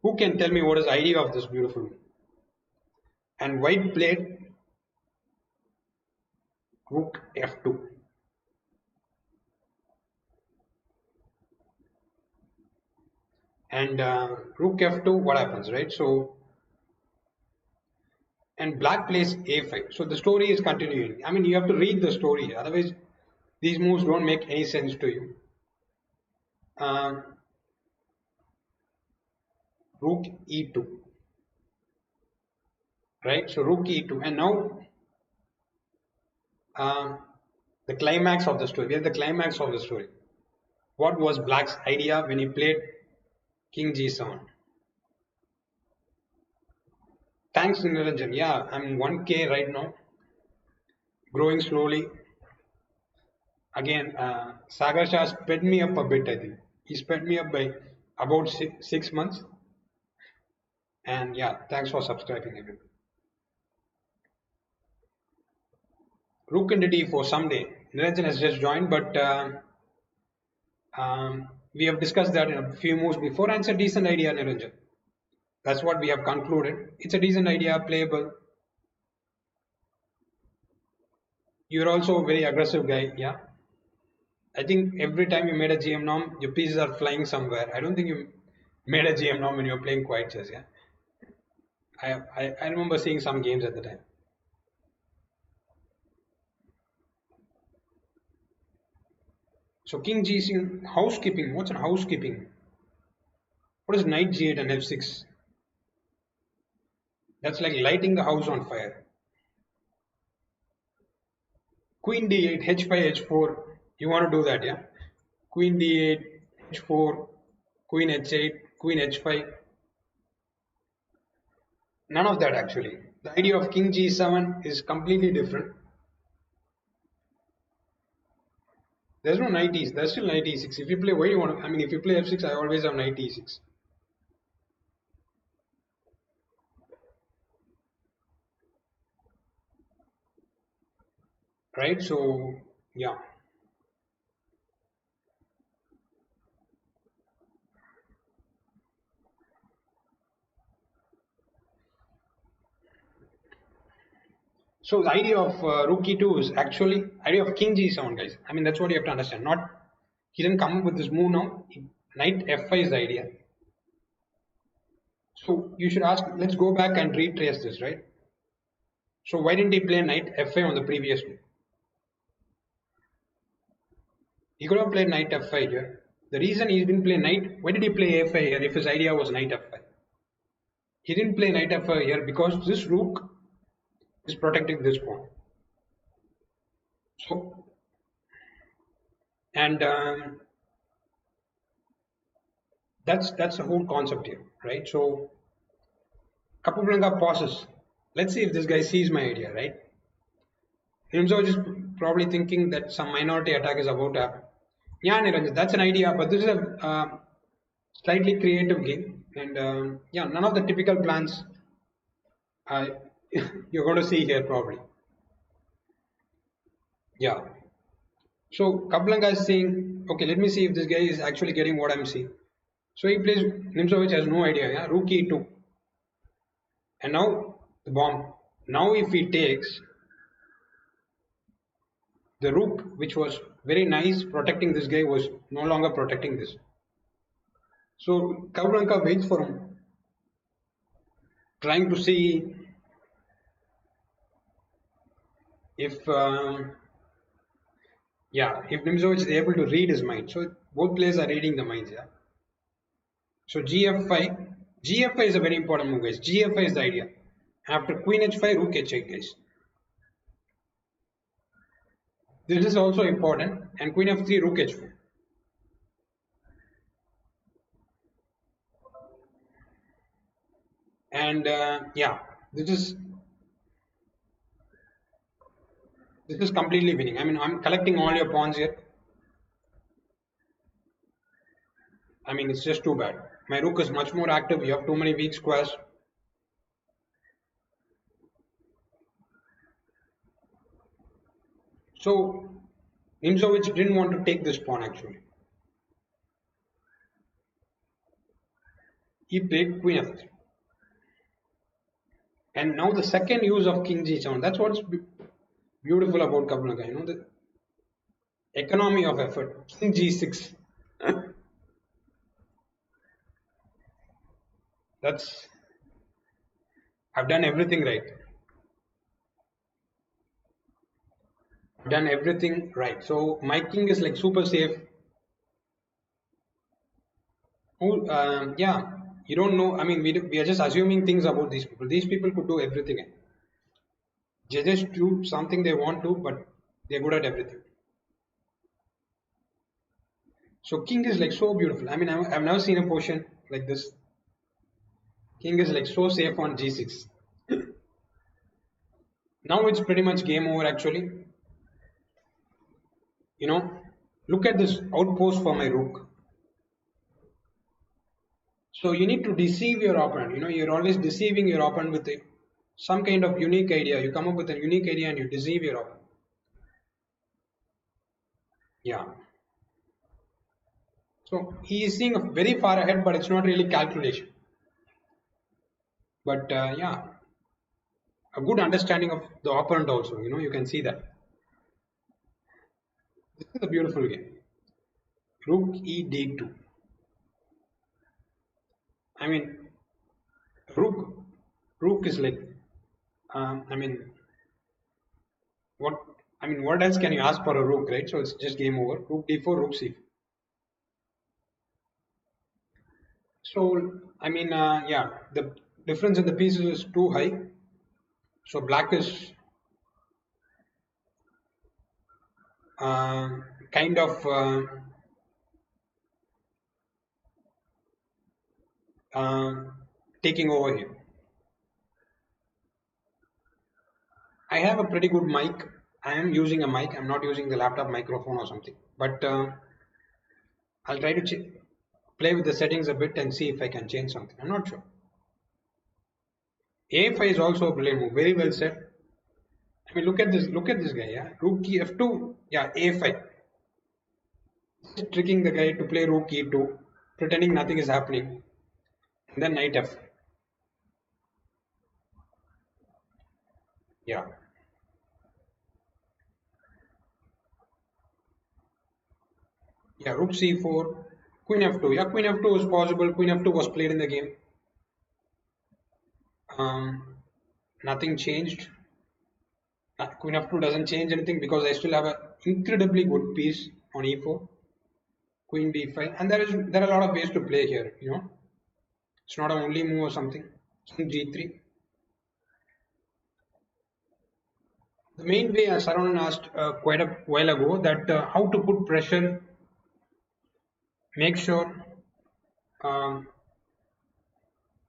Who can tell me what is the idea of this beautiful? And white played rook f2. And rook f2, what happens, right? So, and black plays a5. So the story is continuing. I mean, you have to read the story, otherwise these moves don't make any sense to you. Rook e2, right? So rook e2, and now uh, the climax of the story. We have the climax of the story. What was black's idea when he played king g7? Thanks, Niranjan. Yeah, I'm 1K right now, growing slowly. Again, Sagar Shah sped me up a bit, I think. He sped me up by about 6 months. And yeah, thanks for subscribing, everyone. Rook into d4 someday. Niranjan has just joined, but we have discussed that in a few moves before, and it's a decent idea, Niranjan. That's what we have concluded. It's a decent idea, playable. You're also a very aggressive guy, yeah. I think every time you made a GM norm, your pieces are flying somewhere. I don't think you made a GM norm when you were playing quiet chess, yeah. I remember seeing some games at the time. So king g6, housekeeping. What's an housekeeping? What is knight g8 and f6? That's like lighting the house on fire. Queen d8, h5, h4. You want to do that, yeah? Queen d8, h4, queen h8, queen h5. None of that actually. The idea of king g7 is completely different. There's no knight e6. There's still knight e6. If you play, where you want to? I mean, if you play f6, I always have knight e6. Right? So, yeah. So the idea of rook e2 is actually idea of king g7, guys. I mean, that's what you have to understand. Not he didn't come up with this move now. Knight f5 is the idea. So you should ask. Let's go back and retrace this, right? So why didn't he play knight f5 on the previous move? He could have played knight f5 here. The reason he didn't play knight, why did he play a5 here if his idea was knight f5? He didn't play knight f5 here because this rook is protecting this pawn. So, and that's the whole concept here, right? So Capablanca pauses. Let's see if this guy sees my idea, right? Himself is probably thinking that some minority attack is about to happen. Yeah, Niranjan, that's an idea, but this is a slightly creative game, and yeah, none of the typical plans uh, you're going to see here probably. Yeah. So Capablanca is saying, okay, let me see if this guy is actually getting what I'm seeing. So he plays Nimzovich has no idea, yeah, rook e2. And now the bomb. Now if he takes, the rook, which was very nice protecting this guy, was no longer protecting this. So Capablanca waits for him, trying to see if if Nimzowitsch is able to read his mind. So both players are reading the minds. Yeah. So gf5, gf5 is a very important move, guys. Gf5 is the idea. After queen h5, rook h8, guys. This is also important. And queen f3, rook h4. And this is completely winning. I mean, I'm collecting all your pawns here. I mean, it's just too bad. My rook is much more active. You have too many weak squares. So Nimzowitsch didn't want to take this pawn actually. He played queen f3. And now the second use of king g7. That's what's beautiful about Capablanca. You know, the economy of effort. King g6. That's I've done everything right. I've done everything right. So my king is like super safe. Oh, yeah. You don't know. I mean, we are just assuming things about these people. These people could do everything. They just do something they want to, but they're good at everything. So king is like so beautiful. I mean, I've never seen a position like this. King is like so safe on g6. Now it's pretty much game over actually. You know, look at this outpost for my rook. So you need to deceive your opponent. You know, you're always deceiving your opponent with some kind of unique idea. You come up with a unique idea and you deceive your opponent. Yeah. So he is seeing very far ahead, but it's not really calculation. But a good understanding of the opponent also. You know, you can see that. This is a beautiful game. Rook e d2. I mean, rook rook is like I mean what what else can you ask for a rook, right? So it's just game over. Rook d4, rook c4. So I mean the difference in the pieces is too high. So black is kind of uh, taking over here. I have a pretty good mic. I am using a mic. I'm not using the laptop microphone or something. But I'll try to play with the settings a bit and see if I can change something. I'm not sure. A5 is also a brilliant move. Very well said. I mean, look at this. Look at this guy. Yeah, rook e f2. Yeah, a5. Just tricking the guy to play rook e2, pretending nothing is happening, and then knight f. Yeah. Yeah, rook c4, queen f2. Yeah, queen f2 was possible. Queen f2 was played in the game. Nothing changed. Queen f2 doesn't change anything because I still have an incredibly good piece on e4. Queen b5, and there are a lot of ways to play here. You know, it's not an only move or something. King g3. The main way, as Saran asked quite a while ago, that how to put pressure, make sure um,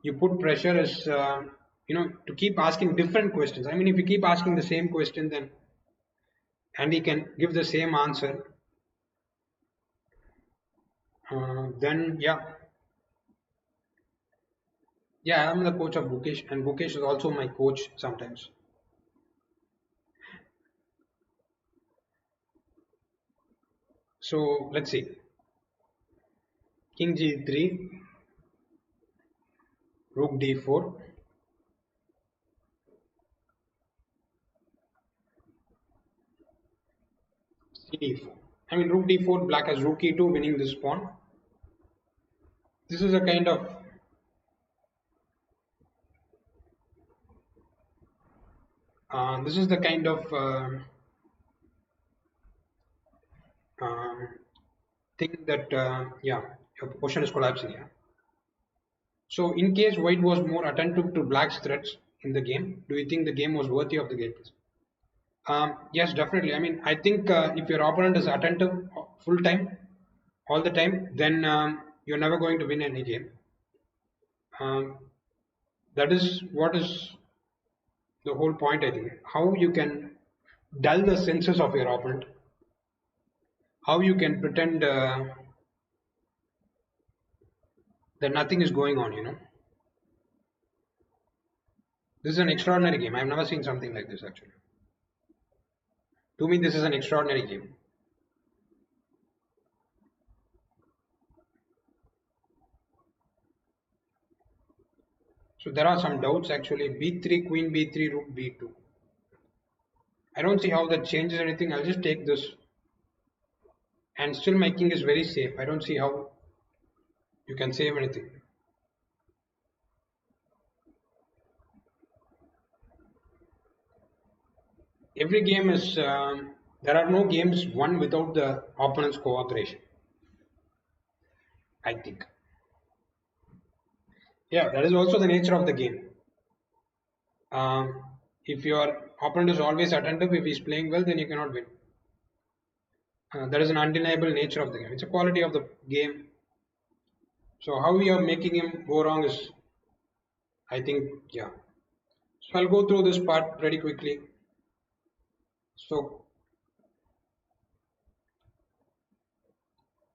you put pressure is, to keep asking different questions. I mean, if you keep asking the same question, then and he can give the same answer, then yeah, I'm the coach of Bukesh, and Bukesh is also my coach sometimes. So let's see. King g3, rook d4. d4. I mean, rook d4, black has rook e2, winning this pawn. This is a kind of this is the kind of um, thing that yeah, your position is collapsing here. So, in case white was more attentive to black's threats in the game, do you think the game was worthy of the game? Yes, definitely. I mean, I think if your opponent is attentive full time, all the time, then you're never going to win any game. Um, that is what is the whole point, I think. How you can dull the senses of your opponent, how you can pretend that nothing is going on, you know. This is an extraordinary game. I've never seen something like this actually. To me, this is an extraordinary game. So there are some doubts actually. b3, queen b3, rook b2. I don't see how that changes anything. I'll just take this. And still my king is very safe. I don't see how you can save anything. Every game is, there are no games won without the opponent's cooperation, I think. Yeah, that is also the nature of the game. Um, if your opponent is always attentive, if he's playing well, then you cannot win. That is an undeniable nature of the game. It's a quality of the game. So how we are making him go wrong is, I think, yeah. So I'll go through this part pretty quickly. So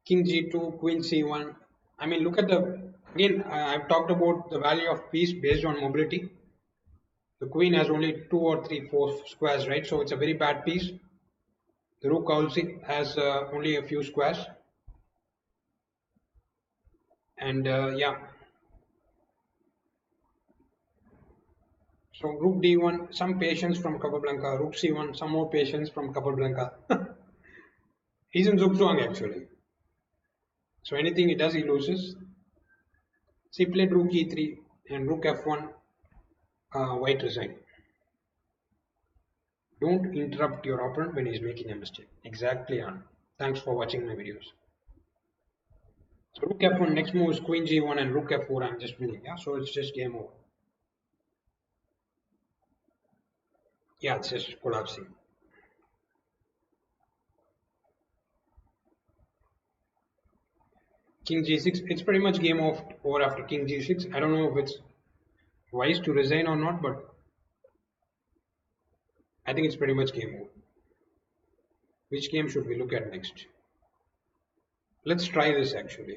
king g2, queen c1. I mean, look at the again. I've talked about the value of piece based on mobility. The queen has only two or three, four squares, right? So it's a very bad piece. The rook also has only a few squares, and yeah. So rook d1, some patience from Capablanca. Rook c1, some more patience from Capablanca. He's in Zugzwang actually. So anything he does, he loses. So he played rook e3 and rook f1. White resigned. Don't interrupt your opponent when he's making a mistake. Exactly on. Thanks for watching my videos. So rook f1, next move is queen g1 and rook f4. I'm just winning. Yeah, so it's just game over. Yeah, it's just collapsing. King g6. It's pretty much game over after king g6. I don't know if it's wise to resign or not, but I think it's pretty much game over. Which game should we look at next? Let's try this actually.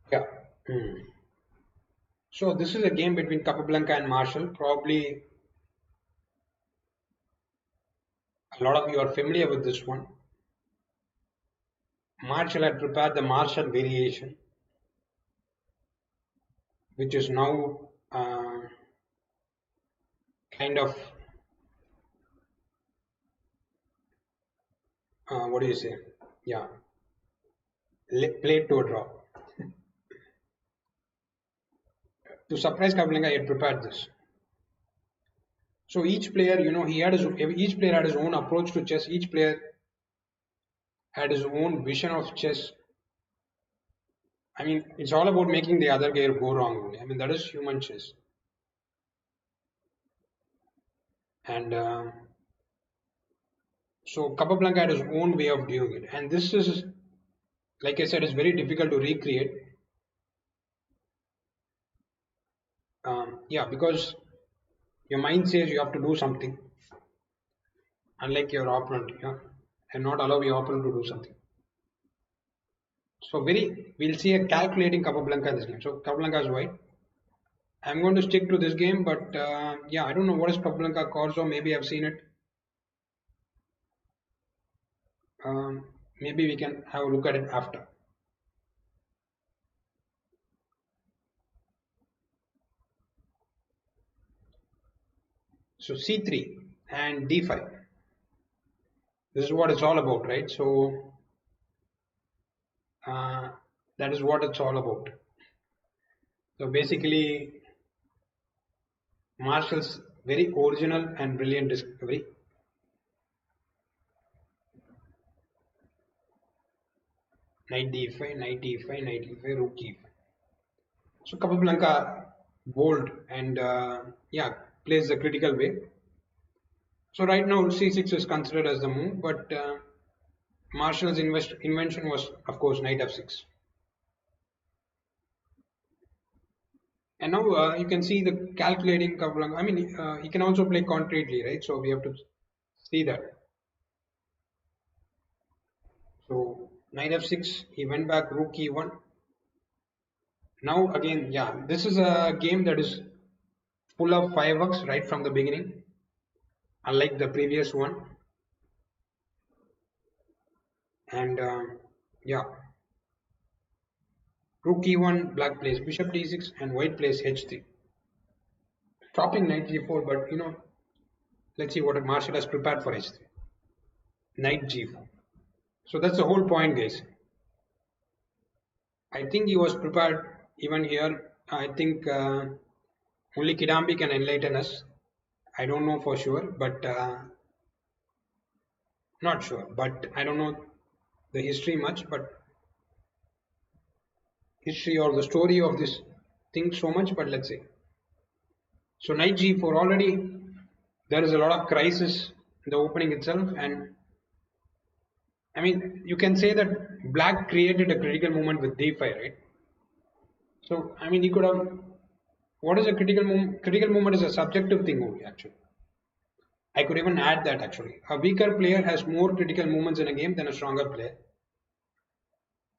Yeah. So this is a game between Capablanca and Marshall. Probably a lot of you are familiar with this one. Marshall had prepared the Marshall variation, which is now kind of what do you say? Yeah, played to a draw. To surprise Capablanca, he had prepared this. So each player, you know, each player had his own approach to chess. Each player had his own vision of chess. I mean, it's all about making the other player go wrong only. I mean, that is human chess. And so Capablanca had his own way of doing it. And this is, like I said, it's very difficult to recreate. Yeah, because your mind says you have to do something, unlike your opponent, yeah, and not allow your opponent to do something. So we'll see a calculating Capablanca in this game. So Capablanca is white. I'm going to stick to this game, but yeah, I don't know what is Capablanca Corso. Maybe I've seen it. maybe we can have a look at it after. So c3 and d5. This is what it's all about, right? So uh, that is what it's all about. So basically, Marshall's very original and brilliant discovery. Knight d5, knight e5, knight e5, rook e5. So Capablanca bold and yeah, plays the critical way. So right now c6 is considered as the move, but Marshall's invention was of course knight f6. And now you can see the calculating Capablanca. I mean, he can also play concretely, right? So we have to see that. So knight f6, he went back rook e1. Now again, yeah, this is a game that is full of fireworks right from the beginning, unlike the previous one. And yeah, rook e1, black plays bishop d6, and white plays h3. Stopping knight g4, but let's see what Marshall has prepared for h3. Knight g4. So that's the whole point, guys. I think he was prepared even here. I think only Kidambi can enlighten us. I don't know for sure, but not sure. But I don't know the history much, but history or the story of this thing so much. But let's see. So knight g4 already there is a lot of crisis in the opening itself, and I mean you can say that black created a critical moment with d5, right? So I mean he could have. What is a critical moment? Critical moment is a subjective thing only, actually. I could even add that actually. A weaker player has more critical moments in a game than a stronger player.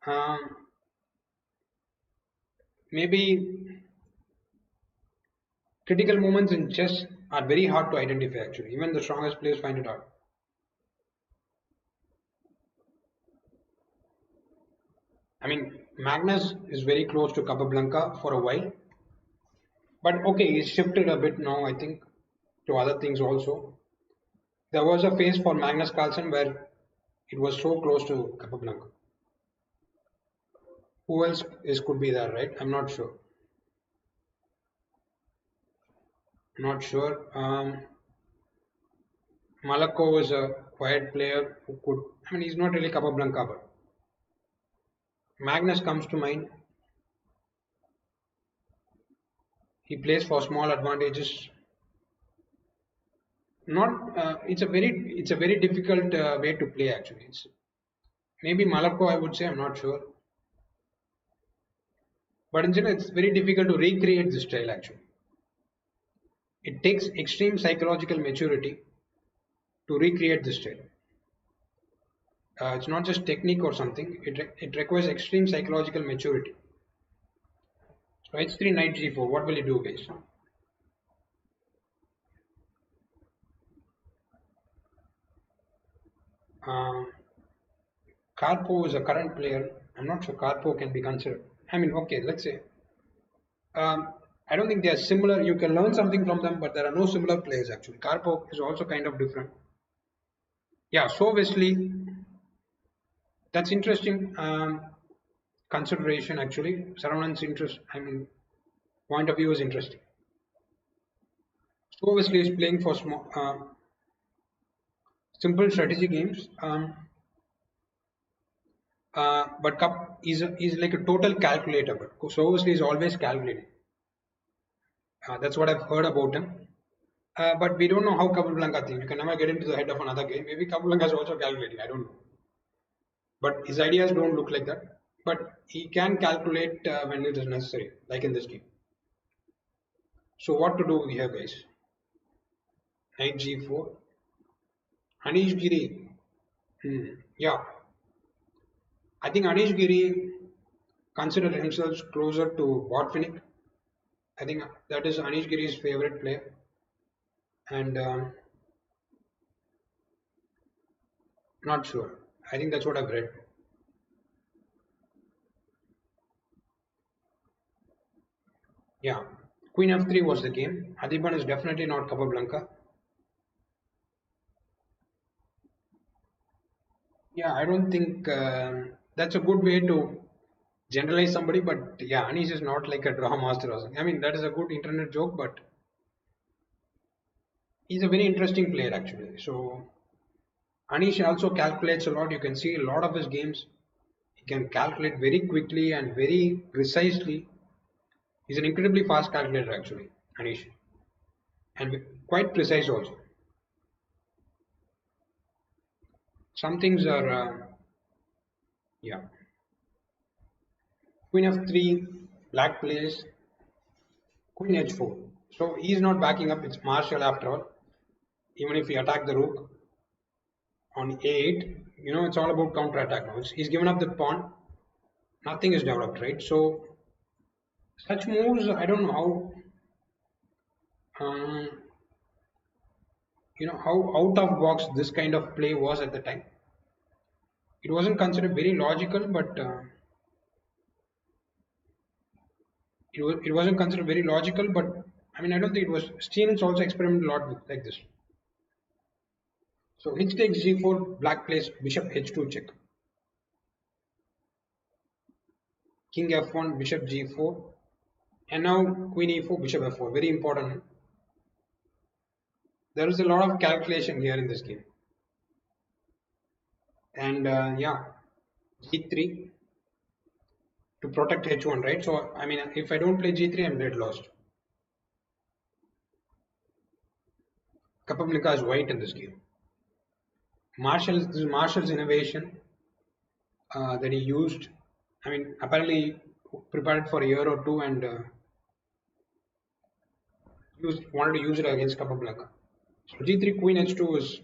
Um, Maybe critical moments in chess are very hard to identify actually. Even the strongest players find it hard. I mean, Magnus is very close to Capablanca for a while. But okay, he's shifted a bit now, I think, to other things also. There was a phase for Magnus Carlsen where it was so close to Capablanca. Who else is could be there, right? I'm not sure. Not sure. Malakov was a quiet player who could. I mean, he's not really Capablanca, but Magnus comes to mind. He plays for small advantages. Not. It's a very difficult way to play actually. It's maybe Malakov. I would say I'm not sure, but in general, it's very difficult to recreate this style actually. It takes extreme psychological maturity to recreate this style. It's not just technique or something. It requires extreme psychological maturity. So h3 knight g4. What will you do, guys? Um, Karpov is a current player. I'm not sure Karpov can be considered. I mean, okay, let's say. I don't think they are similar. You can learn something from them, but there are no similar players actually. Karpov is also kind of different. Yeah, so Wesley, that's interesting consideration actually. Saravanan's interest, I mean, point of view is interesting. So Wesley is playing for small, simple strategy games. But Cup is like a total calculator. But so Wesley is always calculating. That's what I've heard about him. But we don't know how Capablanca thinks. You can never get into the head of another game. Maybe Capablanca is also calculating. I don't know. But his ideas don't look like that. But he can calculate when it is necessary, like in this game. So what to do here, guys? Knight g4. Anish Giri. Yeah. I think Anish Giri considered himself closer to Botvinnik. I think that is Anish Giri's favorite player. And not sure. I think that's what I've read. Yeah. Queen f3 was the game. Adiban is definitely not Capablanca. Yeah, I don't think that's a good way to generalize somebody, but yeah, Anish is not like a draw master or something. I mean, that is a good internet joke, but he's a very interesting player actually. So Anish also calculates a lot. You can see a lot of his games. He can calculate very quickly and very precisely. He's an incredibly fast calculator actually, Anish, and quite precise also. Some things are, yeah. Queen f3, black plays, queen h4. So he's not backing up. It's Marshall after all. Even if he attack the rook on a8, it's all about counter attack now. He's given up the pawn. Nothing is developed, right? So such moves, I don't know um, how out of box this kind of play was at the time. It wasn't considered very logical, but it wasn't considered very logical. But I mean, I don't think it was. Stevens also experimented a lot with like this. So h takes g4, black plays bishop h2 check, king f1, bishop g4, and now queen e4, bishop f4. Very important. There is a lot of calculation here in this game, and yeah, g3 to protect h1, right? So I mean, if I don't play g3, I'm dead lost. Capablanca is white in this game. This is Marshall's innovation that he used. I mean, apparently prepared for a year or two and wanted to use it against Capablanca. So g3 queen h2 is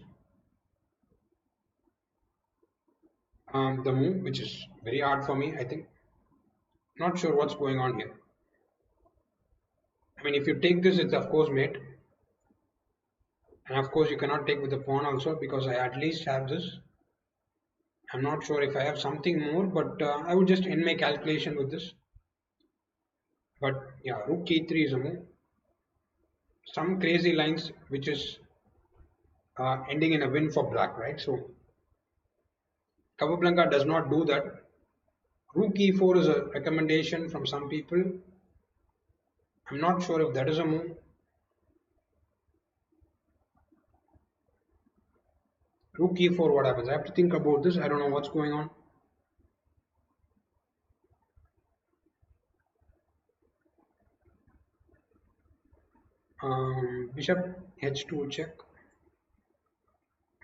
the move, which is very hard for me. I think not sure what's going on here. I mean, if you take this, it's of course mate, and of course you cannot take with the pawn also because I at least have this. I'm not sure if I have something more, but I would just end my calculation with this. But yeah, rook e3 is a move. Some crazy lines which is ending in a win for black, right? So Capablanca does not do that. Rook e4 is a recommendation from some people. I'm not sure if that is a move. Rook e4, what happens? I have to think about this. I don't know what's going on. Bishop h2 check.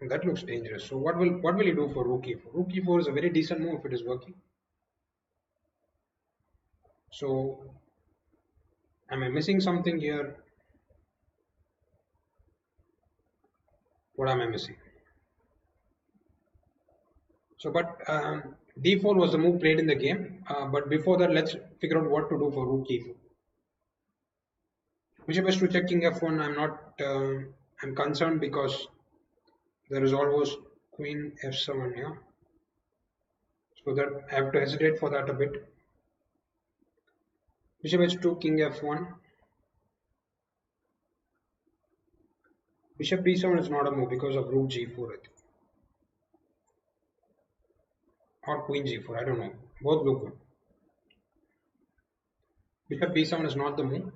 That looks dangerous. So what will he do for rook e4? Rook e4 is a very decent move if it is working. So am I missing something here? What am I missing? So but d4 was the move played in the game. But before that, let's figure out what to do for rook e4. Bishop h2 check, king f1. I'm not. I'm concerned because there is almost queen f7. Yeah. So that I have to hesitate for that a bit. Bishop h2, king f1. Bishop b7 is not a move because of rook g4, I think. Or queen g4, I don't know. Both look good. Bishop b7 is not the move,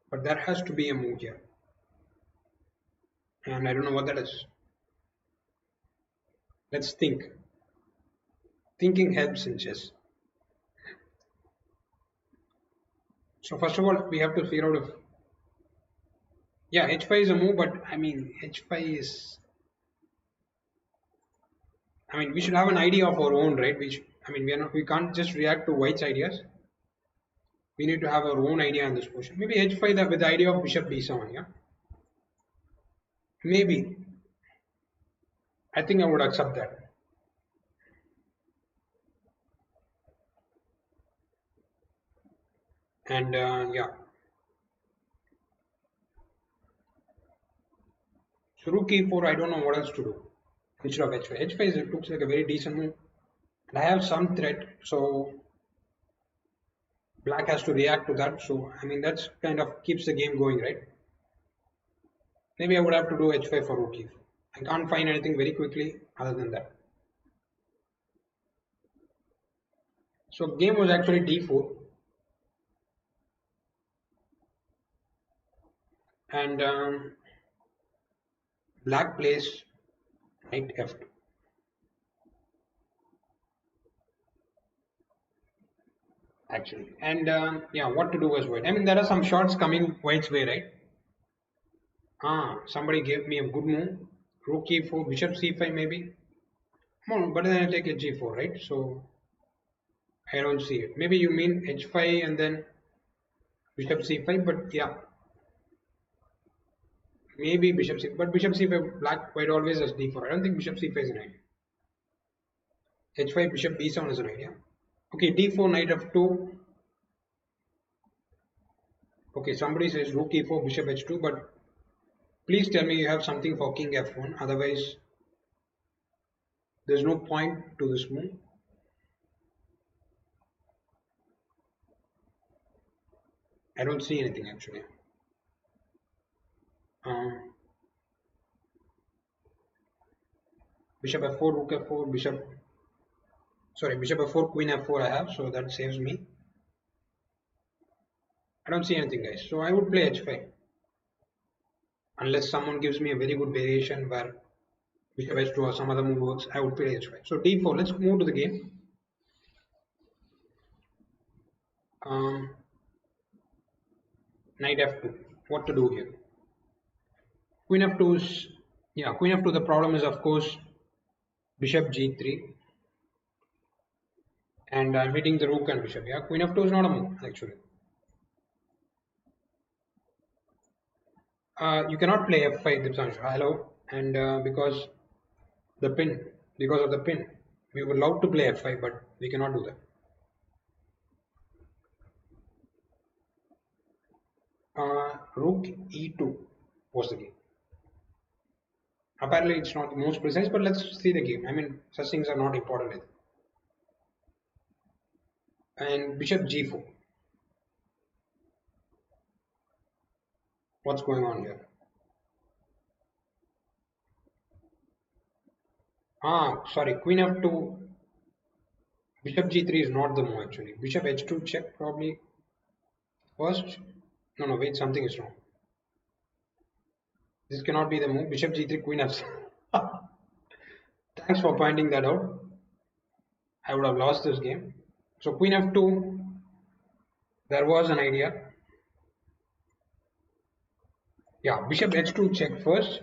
but there has to be a move here. And I don't know what that is. Let's think. Thinking helps in chess. So first of all, we have to figure out if, yeah, h5 is a move, but I mean, h5 is, I mean, we should have an idea of our own, right? I mean, we can't just react to white's ideas. We need to have our own idea on this question. Maybe h5 with the idea of bishop b7, yeah? Maybe. I think I would accept that. And yeah. So rook e4, I don't know what else to do. instead of h5. H5 it looks like a very decent move. And I have some threat, so black has to react to that. So I mean that's kind of keeps the game going, right? Maybe I would have to do h5 for rook e4. I can't find anything very quickly other than that. So game was actually d4, and black plays knight f2. Actually, and yeah, what to do was white. I mean, there are some shots coming white's way, right? Somebody gave me a good move. Rook e4, bishop c5 maybe. No, but then I take a g4, right? So I don't see it. Maybe you mean h5 and then bishop c5, but yeah, maybe bishop c. But bishop c5, black white always has d4. I don't think bishop c5 is an idea. h5 bishop b7 is an idea. Okay, d4 knight f2. Okay, somebody says rook e4 bishop h2, but please tell me you have something for king f1. Otherwise, there's no point to this move. I don't see anything actually. Um, bishop f4, rook f4, bishop f4, queen f4 I have, so that saves me. I don't see anything, guys. So I would play h5. Unless someone gives me a very good variation where bishop h2 or some other move works, I would play h5. So d4, let's move to the game. Um, knight f2. What to do here? Queen f2 is, yeah, queen f2. The problem is, of course, bishop g3. And I'm hitting the rook and bishop. Yeah, queen f2 is not a move, actually. You cannot play f5, Dipsanshu. Hello. And the pin, because of the pin. We would love to play f5, but we cannot do that. Rook e2 was the game. Apparently, it's not the most precise, but let's see the game. I mean, such things are not important. And bishop g4. What's going on here? Sorry, queen f2. Bishop g3 is not the move actually. Bishop h2 check probably first. No, wait, something is wrong. This cannot be the move. Bishop g3, queen f7. Thanks for pointing that out. I would have lost this game. So queen f2, there was an idea. Yeah, bishop h2 check first.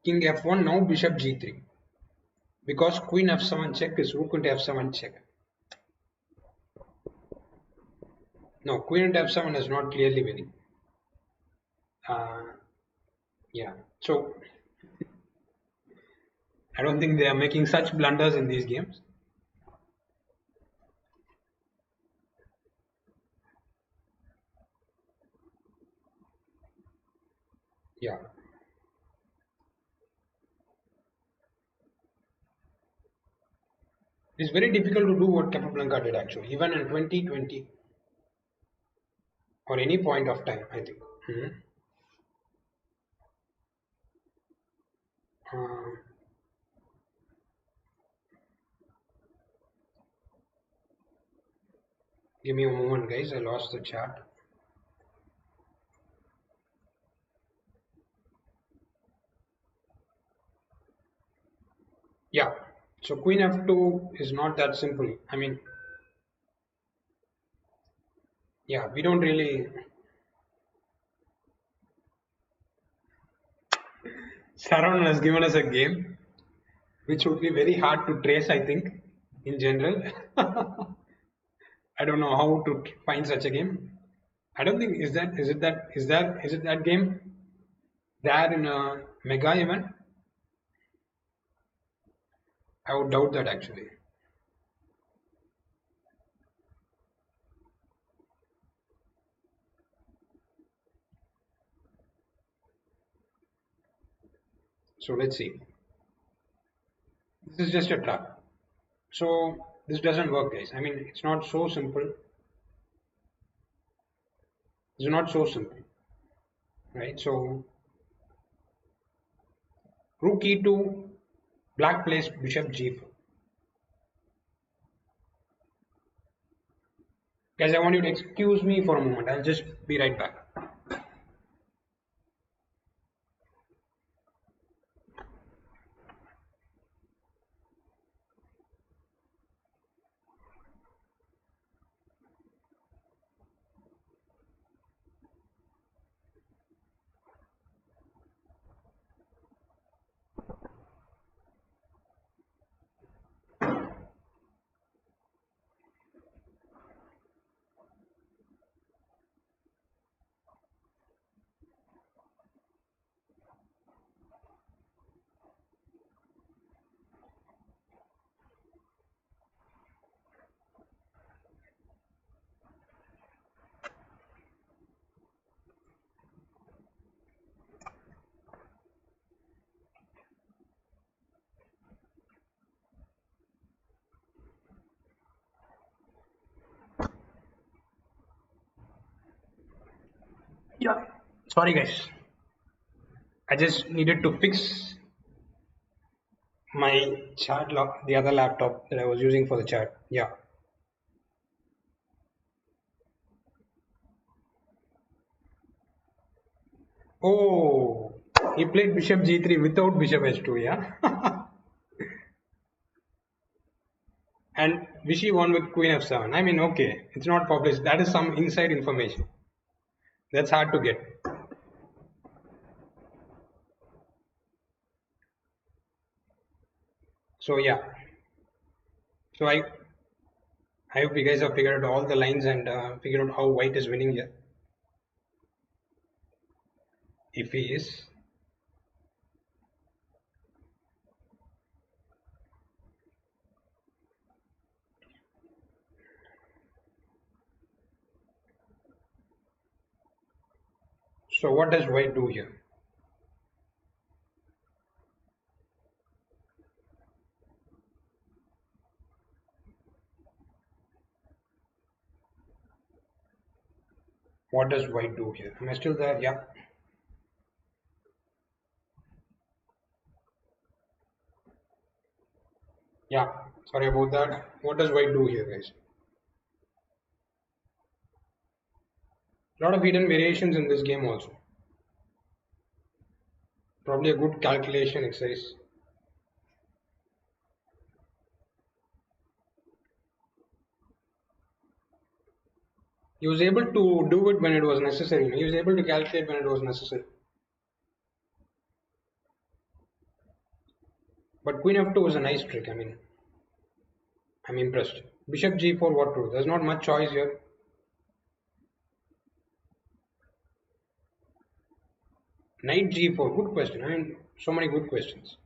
King f1, now bishop g3. Because queen f7 check is rook into f7 check. No, queen into f7 is not clearly winning. Yeah, so I don't think they are making such blunders in these games. Yeah. It's very difficult to do what Capablanca did actually, even in 2020 or any point of time, I think. Uh, give me a moment, guys. I lost the chat. Yeah. So queen f2 is not that simple. I mean, yeah, we don't really. Sharon has given us a game which would be very hard to trace, I think, in general. I don't know how to find such a game. I don't think is it that game there in a mega event? I would doubt that actually. So let's see. This is just a trap. So this doesn't work, guys. I mean, it's not so simple. It's not so simple, right? So rook e2, black plays bishop g4. Guys, I want you to excuse me for a moment. I'll just be right back. Yeah, sorry guys. I just needed to fix my chat lock, the other laptop that I was using for the chat. Yeah. Oh, he played bishop g3 without bishop h2, yeah? And Vichy won with queen f7. I mean, okay, it's not published. That is some inside information. That's hard to get. So yeah. So I hope you guys have figured out all the lines and figured out how white is winning here. If he is. So what does white do here? What does white do here? Am I still there? Yeah. Yeah. Sorry about that. What does white do here, guys? A lot of hidden variations in this game also. Probably a good calculation exercise. He was able to do it when it was necessary. He was able to calculate when it was necessary. But queen f2 was a nice trick. I mean, I'm impressed. Bishop g4, what to do? There's not much choice here. Knight g4, good question. I mean, so many good questions.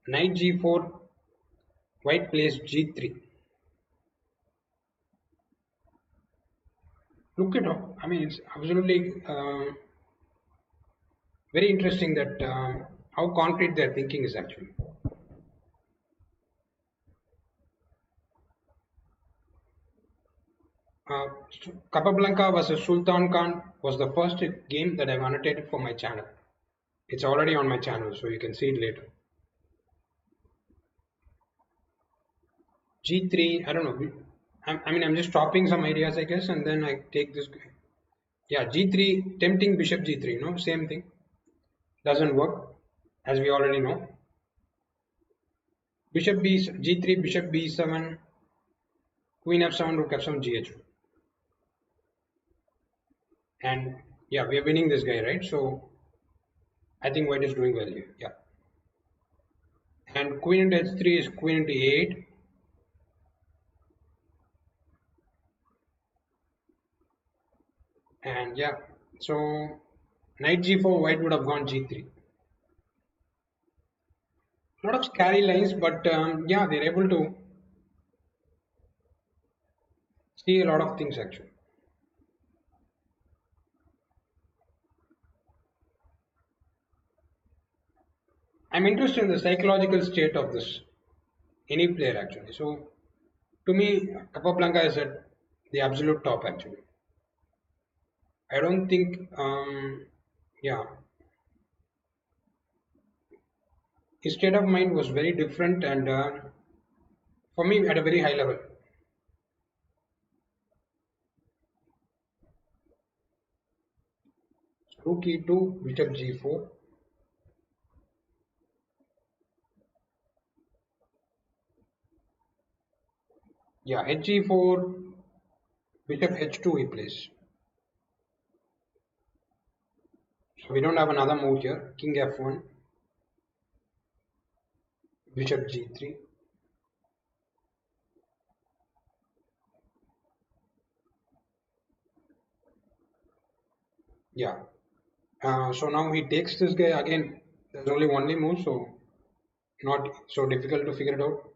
Knight g4, white plays g3. Look at how, I mean, it's absolutely very interesting that how concrete their thinking is actually. Uh, Capablanca versus Sultan Khan was the first game that I've annotated for my channel. It's already on my channel, so you can see it later. G3, I don't know. I mean, I'm just chopping some ideas, I guess, and then I take this. Yeah, G3, tempting bishop G3, no, same thing. Doesn't work, as we already know. Bishop B, G3, bishop B7, queen F7, rook F7, GH2. And yeah, we are winning this guy, right? So I think white is doing well here. Yeah. And queen into H3 is queen into A8. And yeah, so knight G4, white would have gone G3. A lot of scary lines, but yeah, they're able to see a lot of things actually. I'm interested in the psychological state of this any player actually. So to me, Capablanca is at the absolute top actually. I don't think, yeah, his state of mind was very different and for me at a very high level. Rook e2, bishop g4. Yeah, h4, bishop h2 he plays. So we don't have another move here. King f1, bishop g3. Yeah. So now he takes this guy again. There's only one move, so not so difficult to figure it out.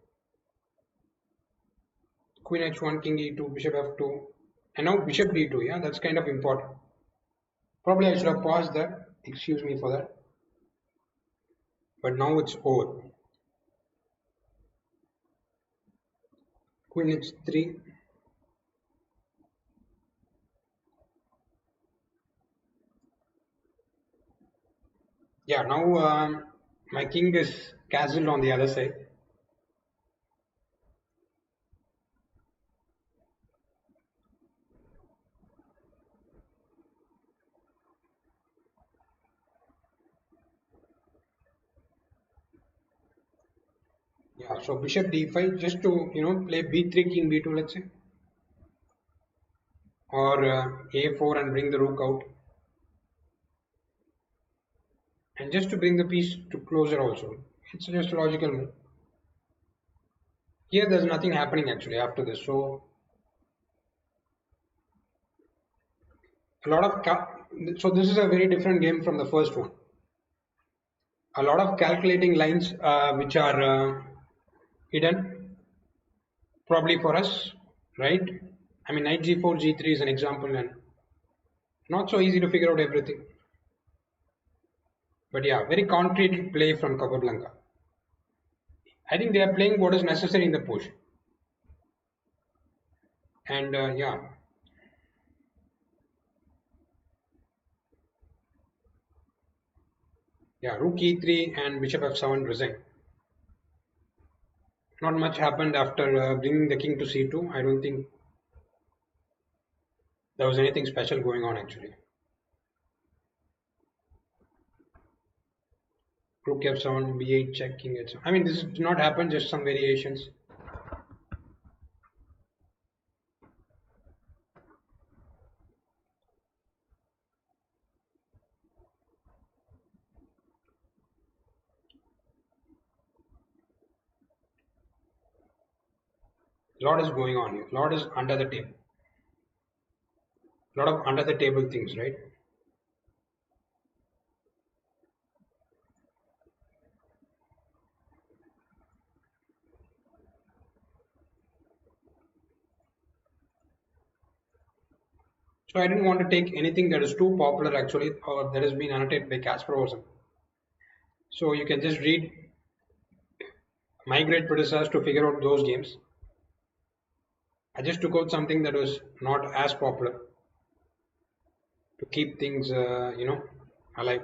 Queen h1, king e2, bishop f2, and now bishop d2. Yeah, that's kind of important. Probably I should have paused that. Excuse me for that. But now it's over. Queen h3. Yeah, now my king is castled on the other side. Yeah, so bishop d5 just to play b3 king b2, let's say, or a4 and bring the rook out, and just to bring the piece to closer also. It's just a logical move. Here there's nothing happening actually after this, so a lot of so this is a very different game from the first one. A lot of calculating lines which are hidden probably for us, right? I mean, knight g4, g3 is an example, and not so easy to figure out everything. But yeah, very concrete play from Capablanca. I think they are playing what is necessary in the push. And yeah, rook e3 and bishop f7 resign. Not much happened after bringing the king to c2. I don't think there was anything special going on actually. Rook f7, b8 check, king h7. I mean, this did not happen, just some variations. Lot is going on here. Lot is under the table. Lot of under the table things, right? So I didn't want to take anything that is too popular actually, or that has been annotated by Kasparov. So you can just read my great predecessors to figure out those games. I just took out something that was not as popular to keep things, alive.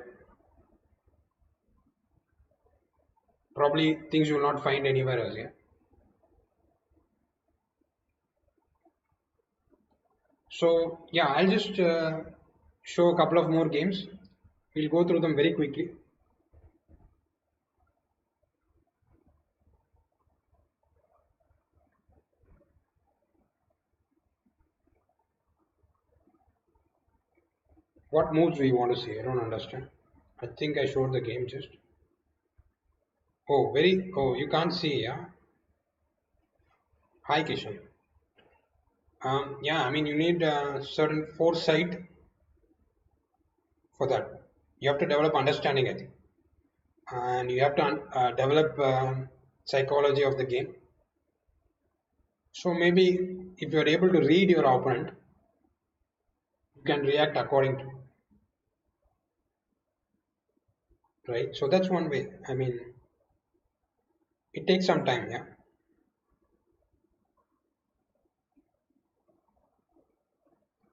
Probably things you will not find anywhere else. Yeah. So yeah, I'll just show a couple of more games. We'll go through them very quickly. What moves do you want to see? I don't understand. I think I showed the game just. Oh, very. Oh, you can't see. Yeah. Hi, Kishan. Yeah, I mean, you need a certain foresight for that. You have to develop understanding, I think, and you have to develop psychology of the game. So maybe if you are able to read your opponent, you can react according to, right? So that's one way. I mean, it takes some time. Yeah.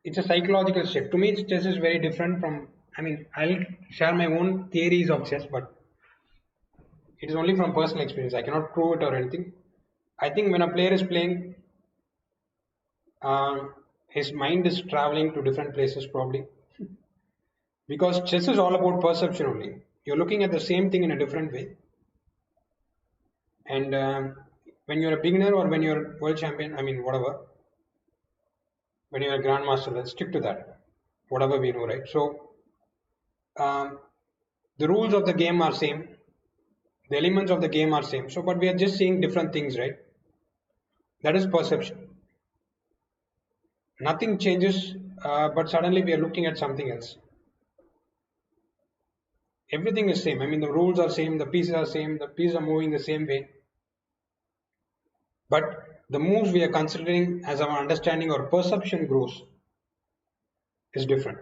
it's a psychological shift. To me, chess is very different from. I mean, I'll share my own theories of chess, but it is only from personal experience. I cannot prove it or anything. I think when a player is playing, uh, his mind is traveling to different places probably because chess is all about perception only. You're looking at the same thing in a different way, and when you're a beginner or when you're world champion, I mean whatever, when you're a grandmaster, let's stick to that. Whatever we know, right? So um, the rules of the game are same, the elements of the game are same. So, but we are just seeing different things, right? That is perception. Nothing changes, but suddenly we are looking at something else. Everything is same. I mean, the rules are same, the pieces are same, the pieces are moving the same way, but the moves we are considering as our understanding or perception grows is different.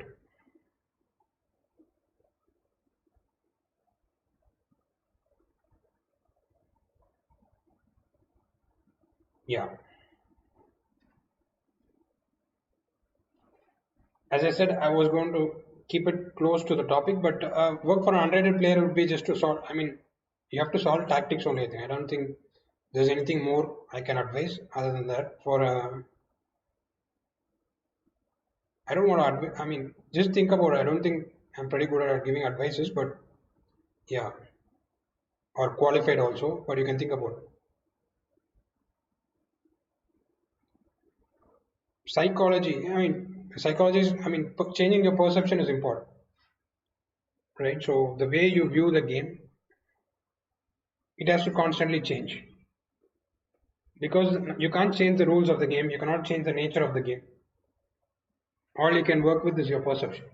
Yeah. As I said, I was going to keep it close to the topic, but work for an unrated player would be just to solve. I mean, you have to solve tactics only. I think. I don't think there's anything more I can advise other than that. For I don't want to. I mean, just think about it. I don't think I'm pretty good at giving advices, but yeah, or qualified also. But you can think about it. Psychology. I mean, psychology is. I mean, changing your perception is important, right? So the way you view the game, it has to constantly change because you can't change the rules of the game. You cannot change the nature of the game. All you can work with is your perception.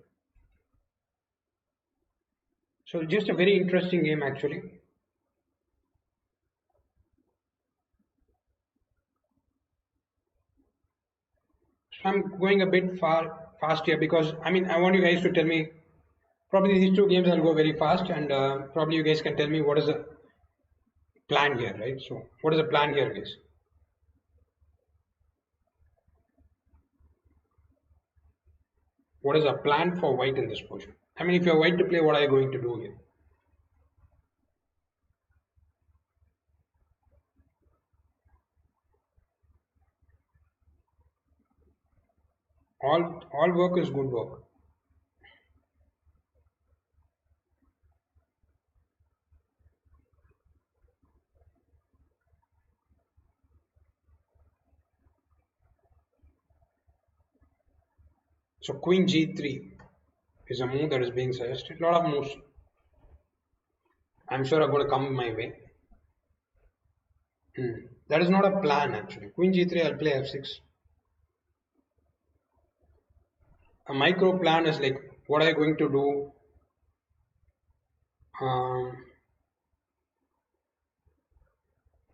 So just a very interesting game actually. So I'm going a bit fast here because I mean I want you guys to tell me probably these two games I'll go very fast and probably you guys can tell me what is the plan here, right? So what is the plan here, guys? What is a plan for white in this position? I mean if you're white to play, what are you going to do here? All work is good work. So Queen G3 is a move that is being suggested. A lot of moves I'm sure are going to come my way. That is not a plan actually. Queen G3, I'll play F6. A micro plan is like what are you going to do um,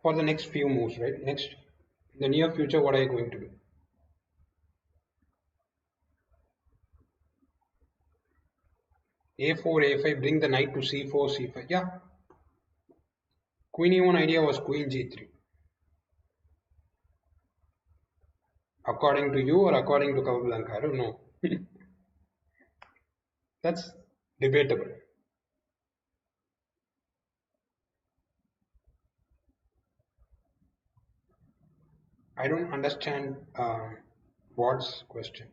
for the next few moves, right? Next, in the near future, what are you going to do? A4, A5, bring the knight to C4, C5. Yeah, Queen E1 idea was Queen G3. According to you or according to Capablanca, I don't know. That's debatable. I don't understand what's question.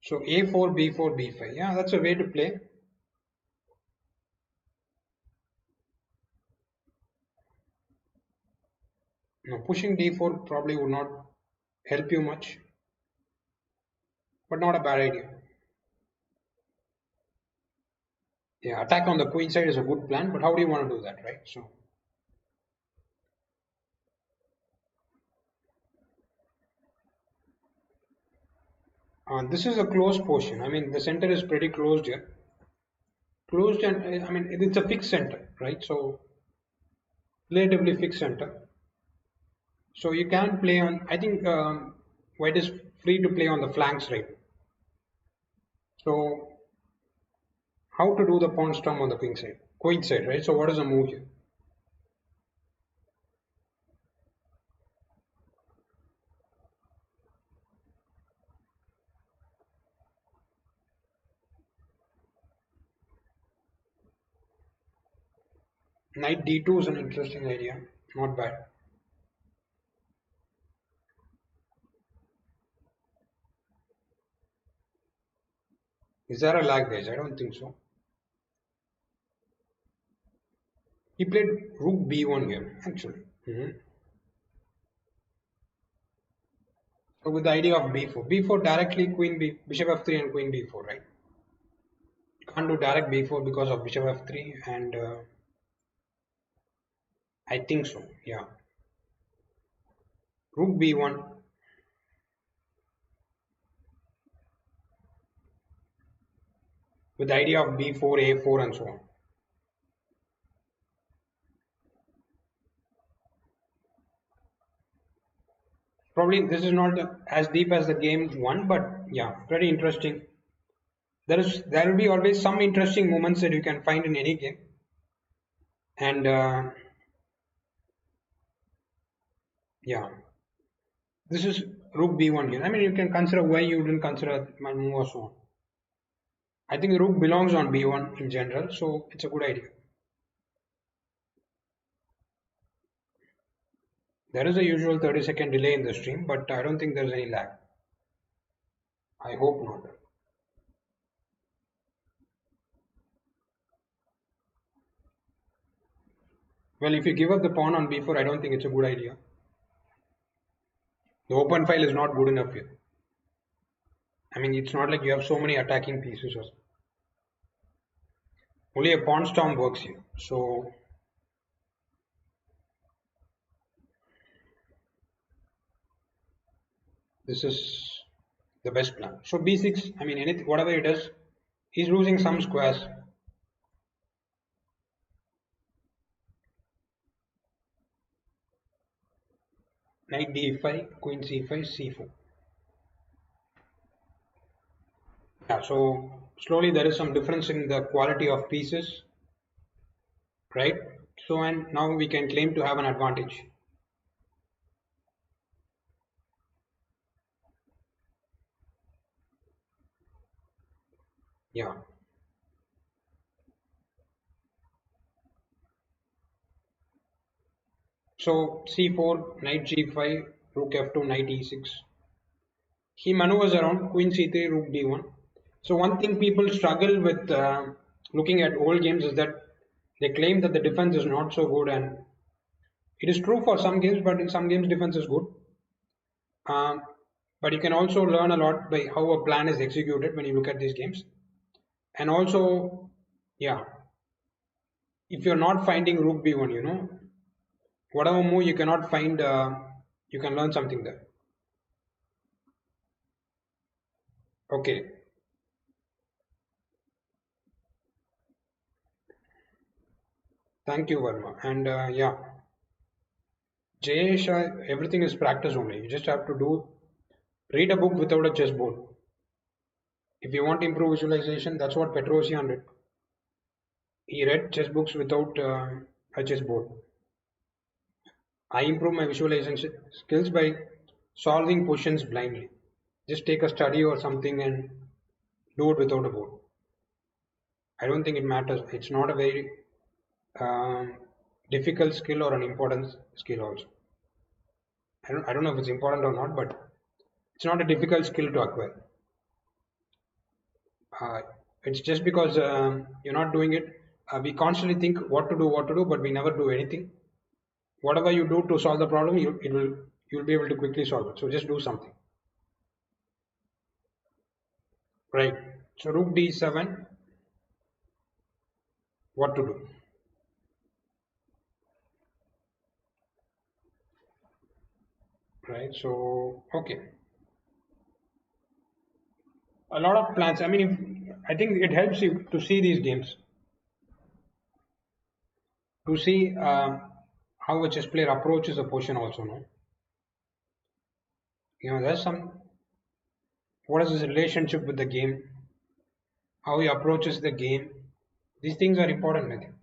So A4, B4, B5. Yeah, that's a way to play. No, pushing D4 probably would not help you much, but not a bad idea. Yeah, attack on the queen side is a good plan, but how do you want to do that, right? So this is a closed portion. I mean, the center is pretty closed here. Closed and I mean, it's a fixed center, right? So relatively fixed center. So you can play on. I think white is free to play on the flanks, right? So how to do the pawn storm on the queen side, right? So what is the move here? Knight d2 is an interesting idea. Not bad. Is there a lag, guys? I don't think so. He played rook b1 here, actually. So with the idea of b4, b4 directly queen b, bishop f3 and queen b4, right? You can't do direct b4 because of bishop f3 and I think so, yeah. Rook b1 with the idea of b4, a4 and so on. Probably this is not as deep as the game one, but yeah, pretty interesting. There will be always some interesting moments that you can find in any game, and yeah, this is rook b1 here. I mean, you can consider why you didn't consider my move or so on. I think the rook belongs on b1 in general, so it's a good idea. There is a usual 30-second delay in the stream, but I don't think there's any lag. I hope not. Well, if you give up the pawn on b4, I don't think it's a good idea. The open file is not good enough here. I mean, it's not like you have so many attacking pieces. Only a pawn storm works here. So this is the best plan. So b6, I mean, anything, whatever it is, he's losing some squares. Knight d5, queen c5, c4. Yeah, so slowly there is some difference in the quality of pieces, right? So and now we can claim to have an advantage. Yeah. So c4, knight g5, rook f2, knight e6. He maneuvers around queen c3, rook d1. So one thing people struggle with looking at old games is that they claim that the defense is not so good, and it is true for some games, but in some games defense is good. Um, but you can also learn a lot by how a plan is executed when you look at these games. And also, yeah, if you're not finding rook b1, whatever move you cannot find, you can learn something there. Okay, thank you, Verma. And yeah, Jayesh, everything is practice only. You just have to read a book without a chessboard. If you want to improve visualization, that's what Petrosian did. He read chess books without a chessboard. I improve my visualization skills by solving questions blindly. Just take a study or something and do it without a board. I don't think it matters. It's not a very um, difficult skill or an important skill also. I don't know if it's important or not, but it's not a difficult skill to acquire. Uh, it's just because you're not doing it. We constantly think what to do, but we never do anything. Whatever you do to solve the problem, you'll be able to quickly solve it. So just do something. Right. So rook d7, what to do? Right. So okay, a lot of plans. I mean, I think it helps you to see these games, to see how a chess player approaches a position. Also, no, there's some. What is his relationship with the game? How he approaches the game. These things are important. I think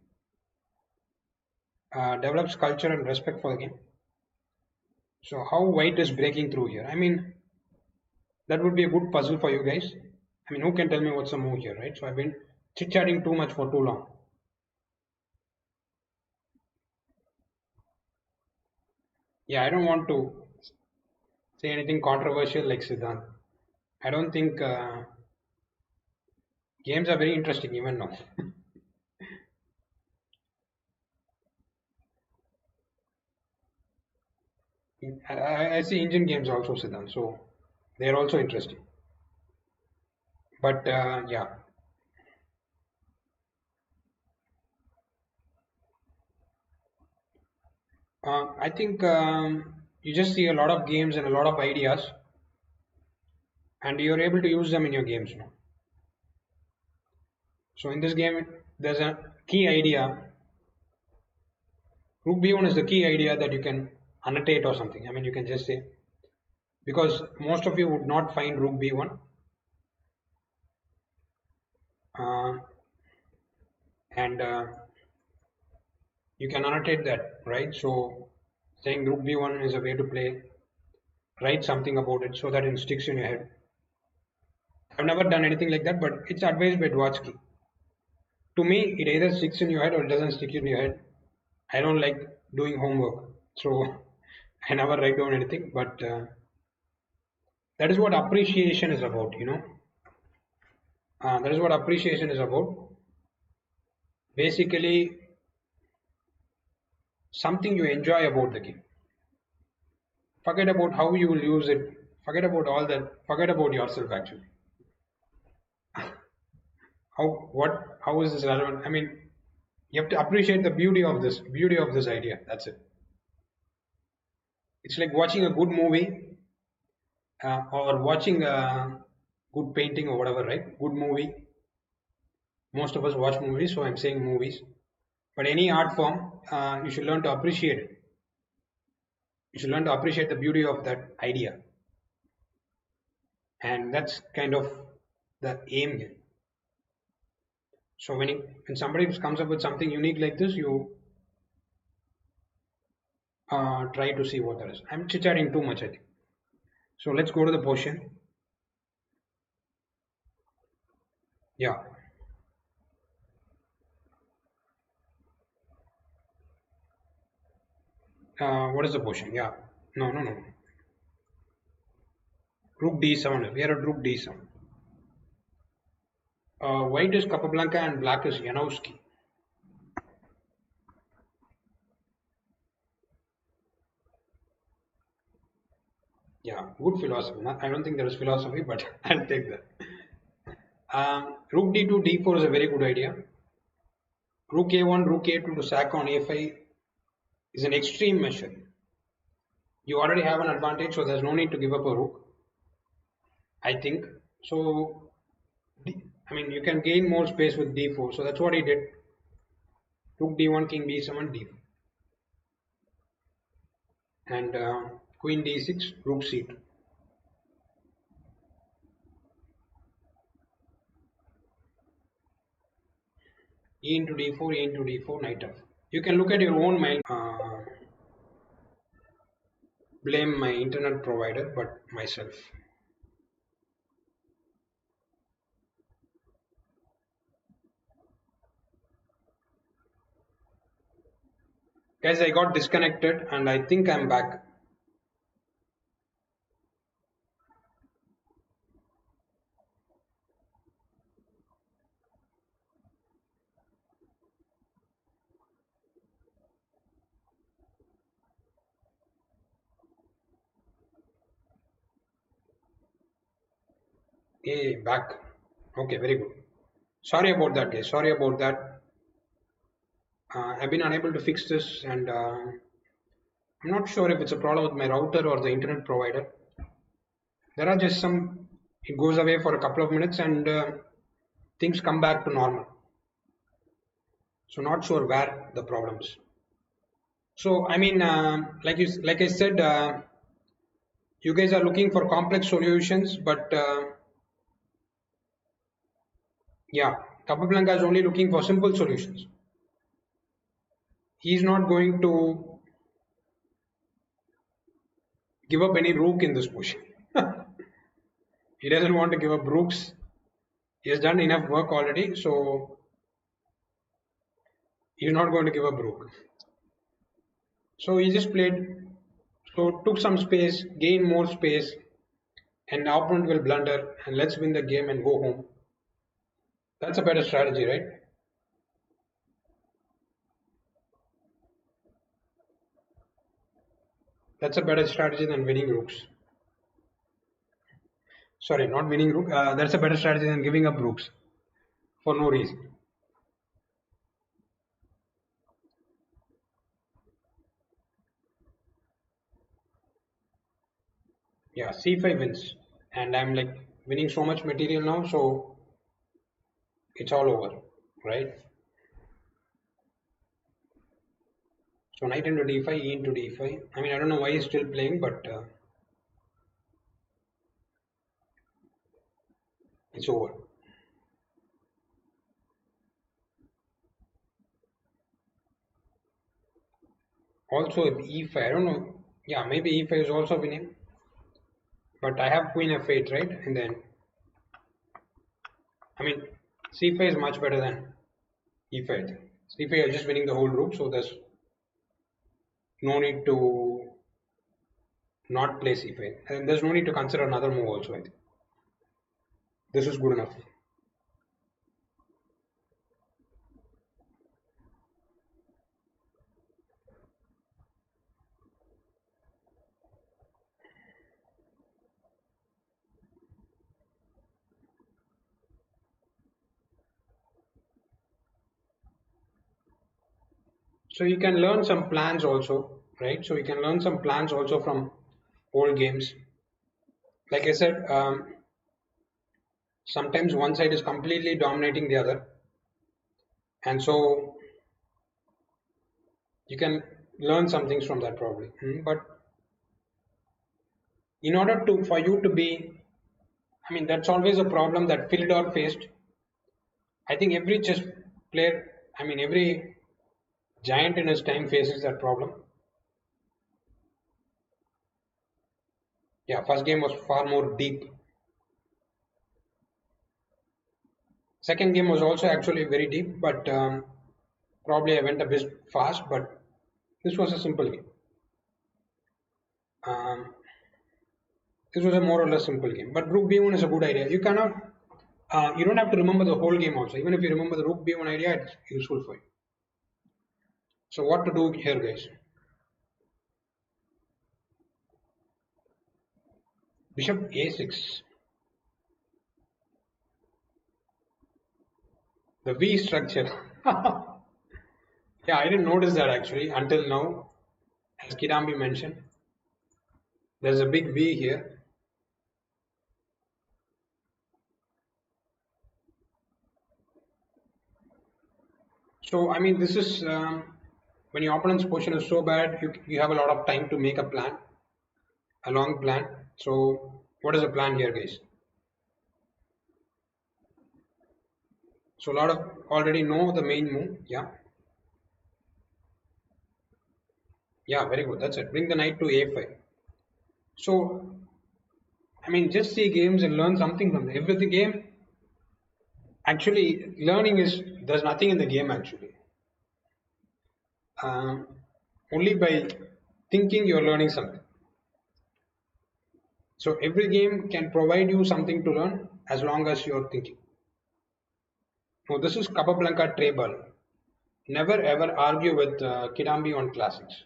develops culture and respect for the game. So how white is breaking through here? I mean, that would be a good puzzle for you guys. I mean, who can tell me what's the move here, right? So I've been chit-chatting too much for too long. Yeah, I don't want to say anything controversial like Siddhant. I don't think games are very interesting even now. I see Indian games also, Siddhant, so they are also interesting. But yeah, I think you just see a lot of games and a lot of ideas, and you're able to use them in your games now. So in this game, there's a key idea. Rook B1 is the key idea that you can annotate or something. I mean, you can just say, because most of you would not find Rook B1, uh, and you can annotate that, right? So saying Rook B1 is a way to play, write something about it so that it sticks in your head. I've never done anything like that, but it's advised by Dwatsky. To me, it either sticks in your head or it doesn't stick in your head. I don't like doing homework, so I never write down anything. But that is what appreciation is about, you know. That is what appreciation is about. Basically, something you enjoy about the game. Forget about how you will use it. Forget about all that. Forget about yourself actually. How is this relevant? I mean, you have to appreciate the beauty of this idea. That's it. It's like watching a good movie or watching a good painting or whatever, right? Good movie. Most of us watch movies, so I'm saying movies. But any art form, you should learn to appreciate it. You should learn to appreciate the beauty of that idea, and that's kind of the aim here. So when somebody comes up with something unique like this, you try to see what that is. I'm chit-chatting too much, I think. So let's go to the portion. Yeah. What is the portion? Yeah. No, no, no. Rook D7. We are at Rook D7. White is Capablanca and black is Janowski. Yeah, good philosophy. I don't think there is philosophy, but I'll take that. Rook D2, D4 is a very good idea. Rook A1, Rook A2 to sack on A5 is an extreme measure. You already have an advantage, so there's no need to give up a rook, I think. So, I mean, you can gain more space with D4. So that's what he did. Rook D1, King B7, D4. And Queen D6, Rook C2. E into D4, E into D4, knight f. You can look at your own mind. Blame my internet provider, but myself. Guys, I got disconnected and I think I'm back. Hey, back. Okay, very good. Sorry about that, guys. Sorry about that. I've been unable to fix this, and I'm not sure if it's a problem with my router or the internet provider. There are just some, it goes away for a couple of minutes and things come back to normal. So, not sure where the problem is. So, I mean, like I said, you guys are looking for complex solutions, but yeah, Capablanca is only looking for simple solutions. He's not going to give up any rook in this position. He doesn't want to give up rooks. He has done enough work already, so he's not going to give up rook. So he just played So took some space, gain more space, and the opponent will blunder, and let's win the game and go home. That's a better strategy, right? That's a better strategy than winning rooks. Sorry, not winning rook. That's a better strategy than giving up rooks for no reason. Yeah, c5 wins, and I'm like winning so much material now, so it's all over, right? So knight into d5, e into d5. I mean, I don't know why he's still playing, but it's over. Also, if e5, I don't know. Yeah, maybe e5 is also winning, but I have queen f8, right? And then, I mean, c5 is much better than e5. c5 is just winning the whole rook, so there's no need to not play c5, and there's no need to consider another move also. I think this is good enough. So you can learn some plans also, right? So you can learn some plans also from old games. Like I said, sometimes one side is completely dominating the other, and so you can learn some things from that probably. But in order to for you to be, I mean, that's always a problem that Philidor faced. I think every chess player, I mean, every giant in his time faces that problem. Yeah, first game was far more deep. Second game was also actually very deep, but probably I went a bit fast. But this was a simple game. Um, this was a more or less simple game. But Rook B1 is a good idea. You cannot, you don't have to remember the whole game also. Even if you remember the Rook B1 idea, it's useful for you. So what to do here, guys? Bishop A6. The V structure. Yeah, I didn't notice that actually until now. As Kidambi mentioned, there's a big V here. So I mean, this is when your opponent's position is so bad, you have a lot of time to make a plan, a long plan. So what is the plan here, guys? So a lot of already know the main move. Yeah, yeah, very good. That's it. Bring the knight to a5. So I mean, just see games and learn something from them. Every game, actually, learning is there's nothing in the game actually. Um, Only by thinking you're learning something. So every game can provide you something to learn as long as you're thinking. So this is Capablanca Treble. Never ever argue with Kidambi on classics.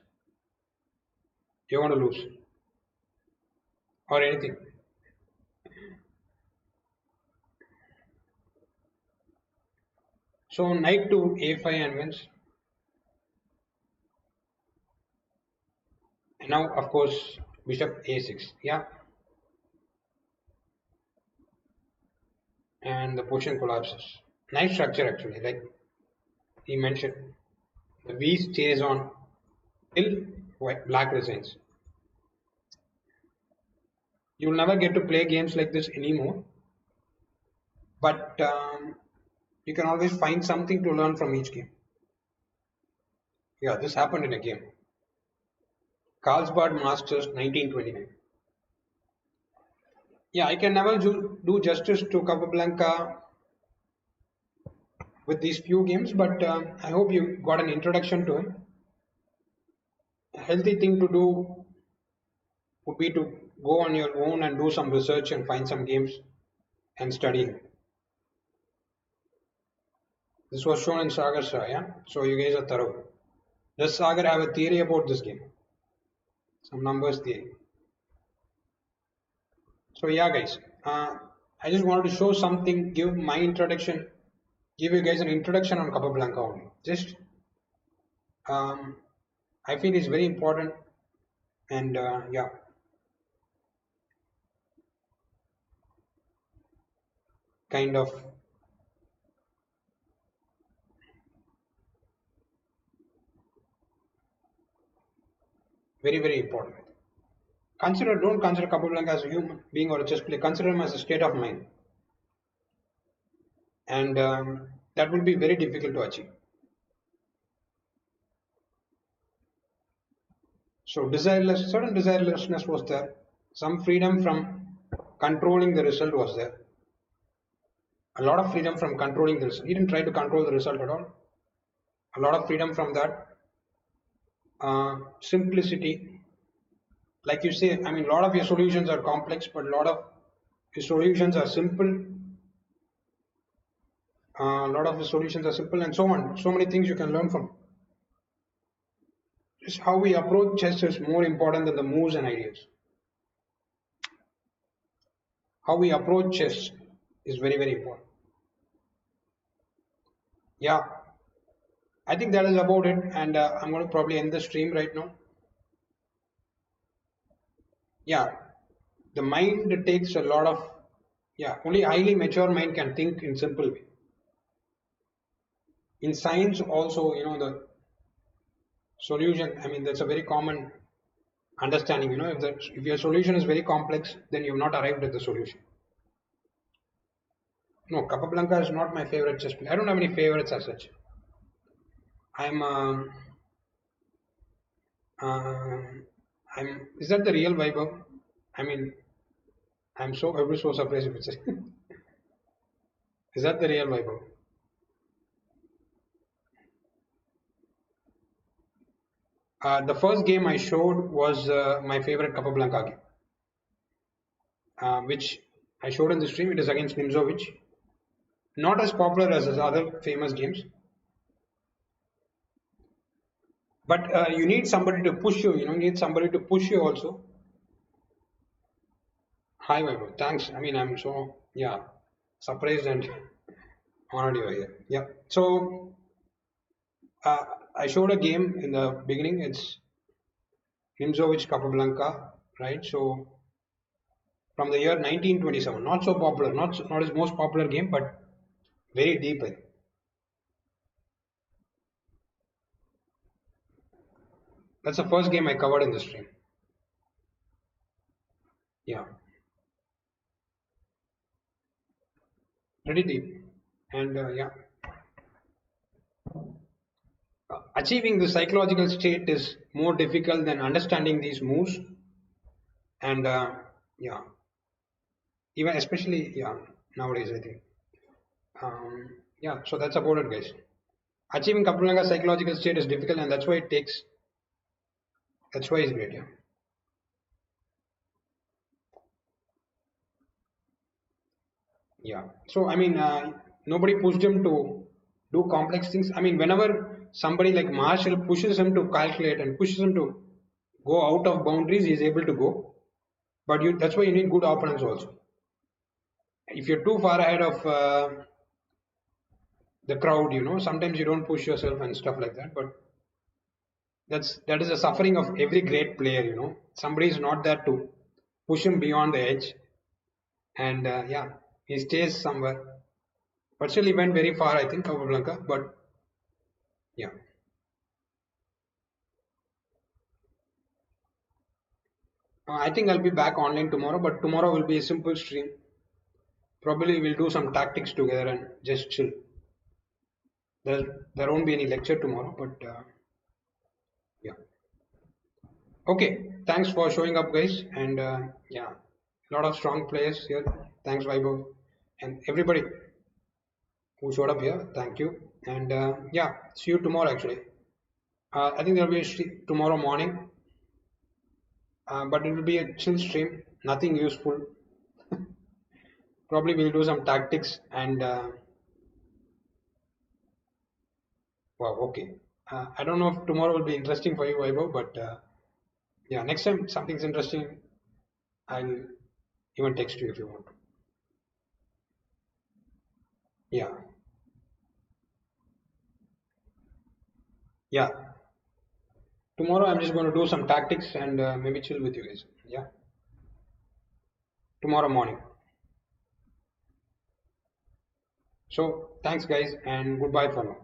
You're going to lose or anything. So knight to a5 and wins. And now of course bishop a6. Yeah, and the position collapses. Nice structure actually, like he mentioned. The V stays on till black resigns. You'll never get to play games like this anymore. But you can always find something to learn from each game. Yeah, this happened in a game. Carlsbad Masters 1929. Yeah, I can never do justice to Capablanca with these few games, but I hope you got an introduction to him. A healthy thing to do would be to go on your own and do some research and find some games and study. This was shown in Sagar Shah, yeah? So you guys are thorough. Does Sagar have a theory about this game? Some numbers theory. So yeah, guys, I just wanted to show something, give my introduction, give you guys an introduction on Capablanca only. Just, um, I feel it's very important, and yeah, kind of very, very important. Don't consider Capablanca as a human being or a chess player. Consider him as a state of mind, and that will be very difficult to achieve. So certain desirelessness was there. Some freedom from controlling the result was there. A lot of freedom from controlling the result. He didn't try to control the result at all. A lot of freedom from that. Simplicity. Like you say, I mean, a lot of your solutions are complex, but a lot of your solutions are simple. A lot of the solutions are simple, and so on. So many things you can learn from. Just how we approach chess is more important than the moves and ideas. How we approach chess is very, very important. Yeah, I think that is about it, and I'm going to probably end the stream right now. Yeah, the mind takes a lot of, yeah, only highly mature mind can think in simple way. In science also, the solution, I mean, that's a very common understanding. If your solution is very complex, then you've not arrived at the solution. No, Capablanca is not my favorite chess player. I don't have any favorites as such. I'm is that the real Vaibhav? I mean, I was so surprised if it's is that the real Vaibhav? The first game I showed was my favorite Capablanca game, which I showed in the stream. It is against Nimzovich. Not as popular as his other famous games, but you need somebody to push you. You need somebody to push you also. Hi, Vaibhav. Thanks. I mean, I'm so yeah surprised and honored you are here. Yeah. So uh, I showed a game in the beginning. It's Nimzovich Capablanca, right? So from the year 1927, not so popular, not his most popular game, but very deep. That's the first game I covered in the stream. Yeah, pretty deep, and yeah, achieving the psychological state is more difficult than understanding these moves, and yeah, even especially yeah nowadays I think. Yeah, so that's about it, guys. Achieving Kapulanga psychological state is difficult, and that's why it takes. That's why it's great. Yeah. Yeah. So I mean, nobody pushed him to do complex things. I mean, whenever somebody like Marshall pushes him to calculate and pushes him to go out of boundaries, he's able to go. But that's why you need good opponents also. If you're too far ahead of the crowd, sometimes you don't push yourself and stuff like that. But that is a suffering of every great player. Somebody is not there to push him beyond the edge, and yeah, he stays somewhere. But still, he went very far, I think, Capablanca. But yeah, I think I'll be back online tomorrow. But tomorrow will be a simple stream. Probably we'll do some tactics together and just chill. There won't be any lecture tomorrow, but yeah. Okay, thanks for showing up, guys. And yeah, a lot of strong players here. Thanks, Vaibhav, and everybody who showed up here. Thank you. And yeah, see you tomorrow. Actually, I think there'll be a tomorrow morning. but it will be a chill stream, nothing useful. Probably we'll do some tactics and wow, okay. I don't know if tomorrow will be interesting for you, Vaibhav, but yeah, next time something's interesting, I'll even text you if you want. Yeah, yeah. Tomorrow I'm just going to do some tactics and maybe chill with you guys. Yeah, tomorrow morning. So thanks, guys, and goodbye for now.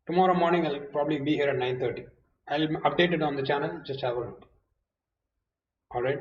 Tomorrow morning I'll probably be here at 9:30. I'll update it on the channel. Just have a look. All right.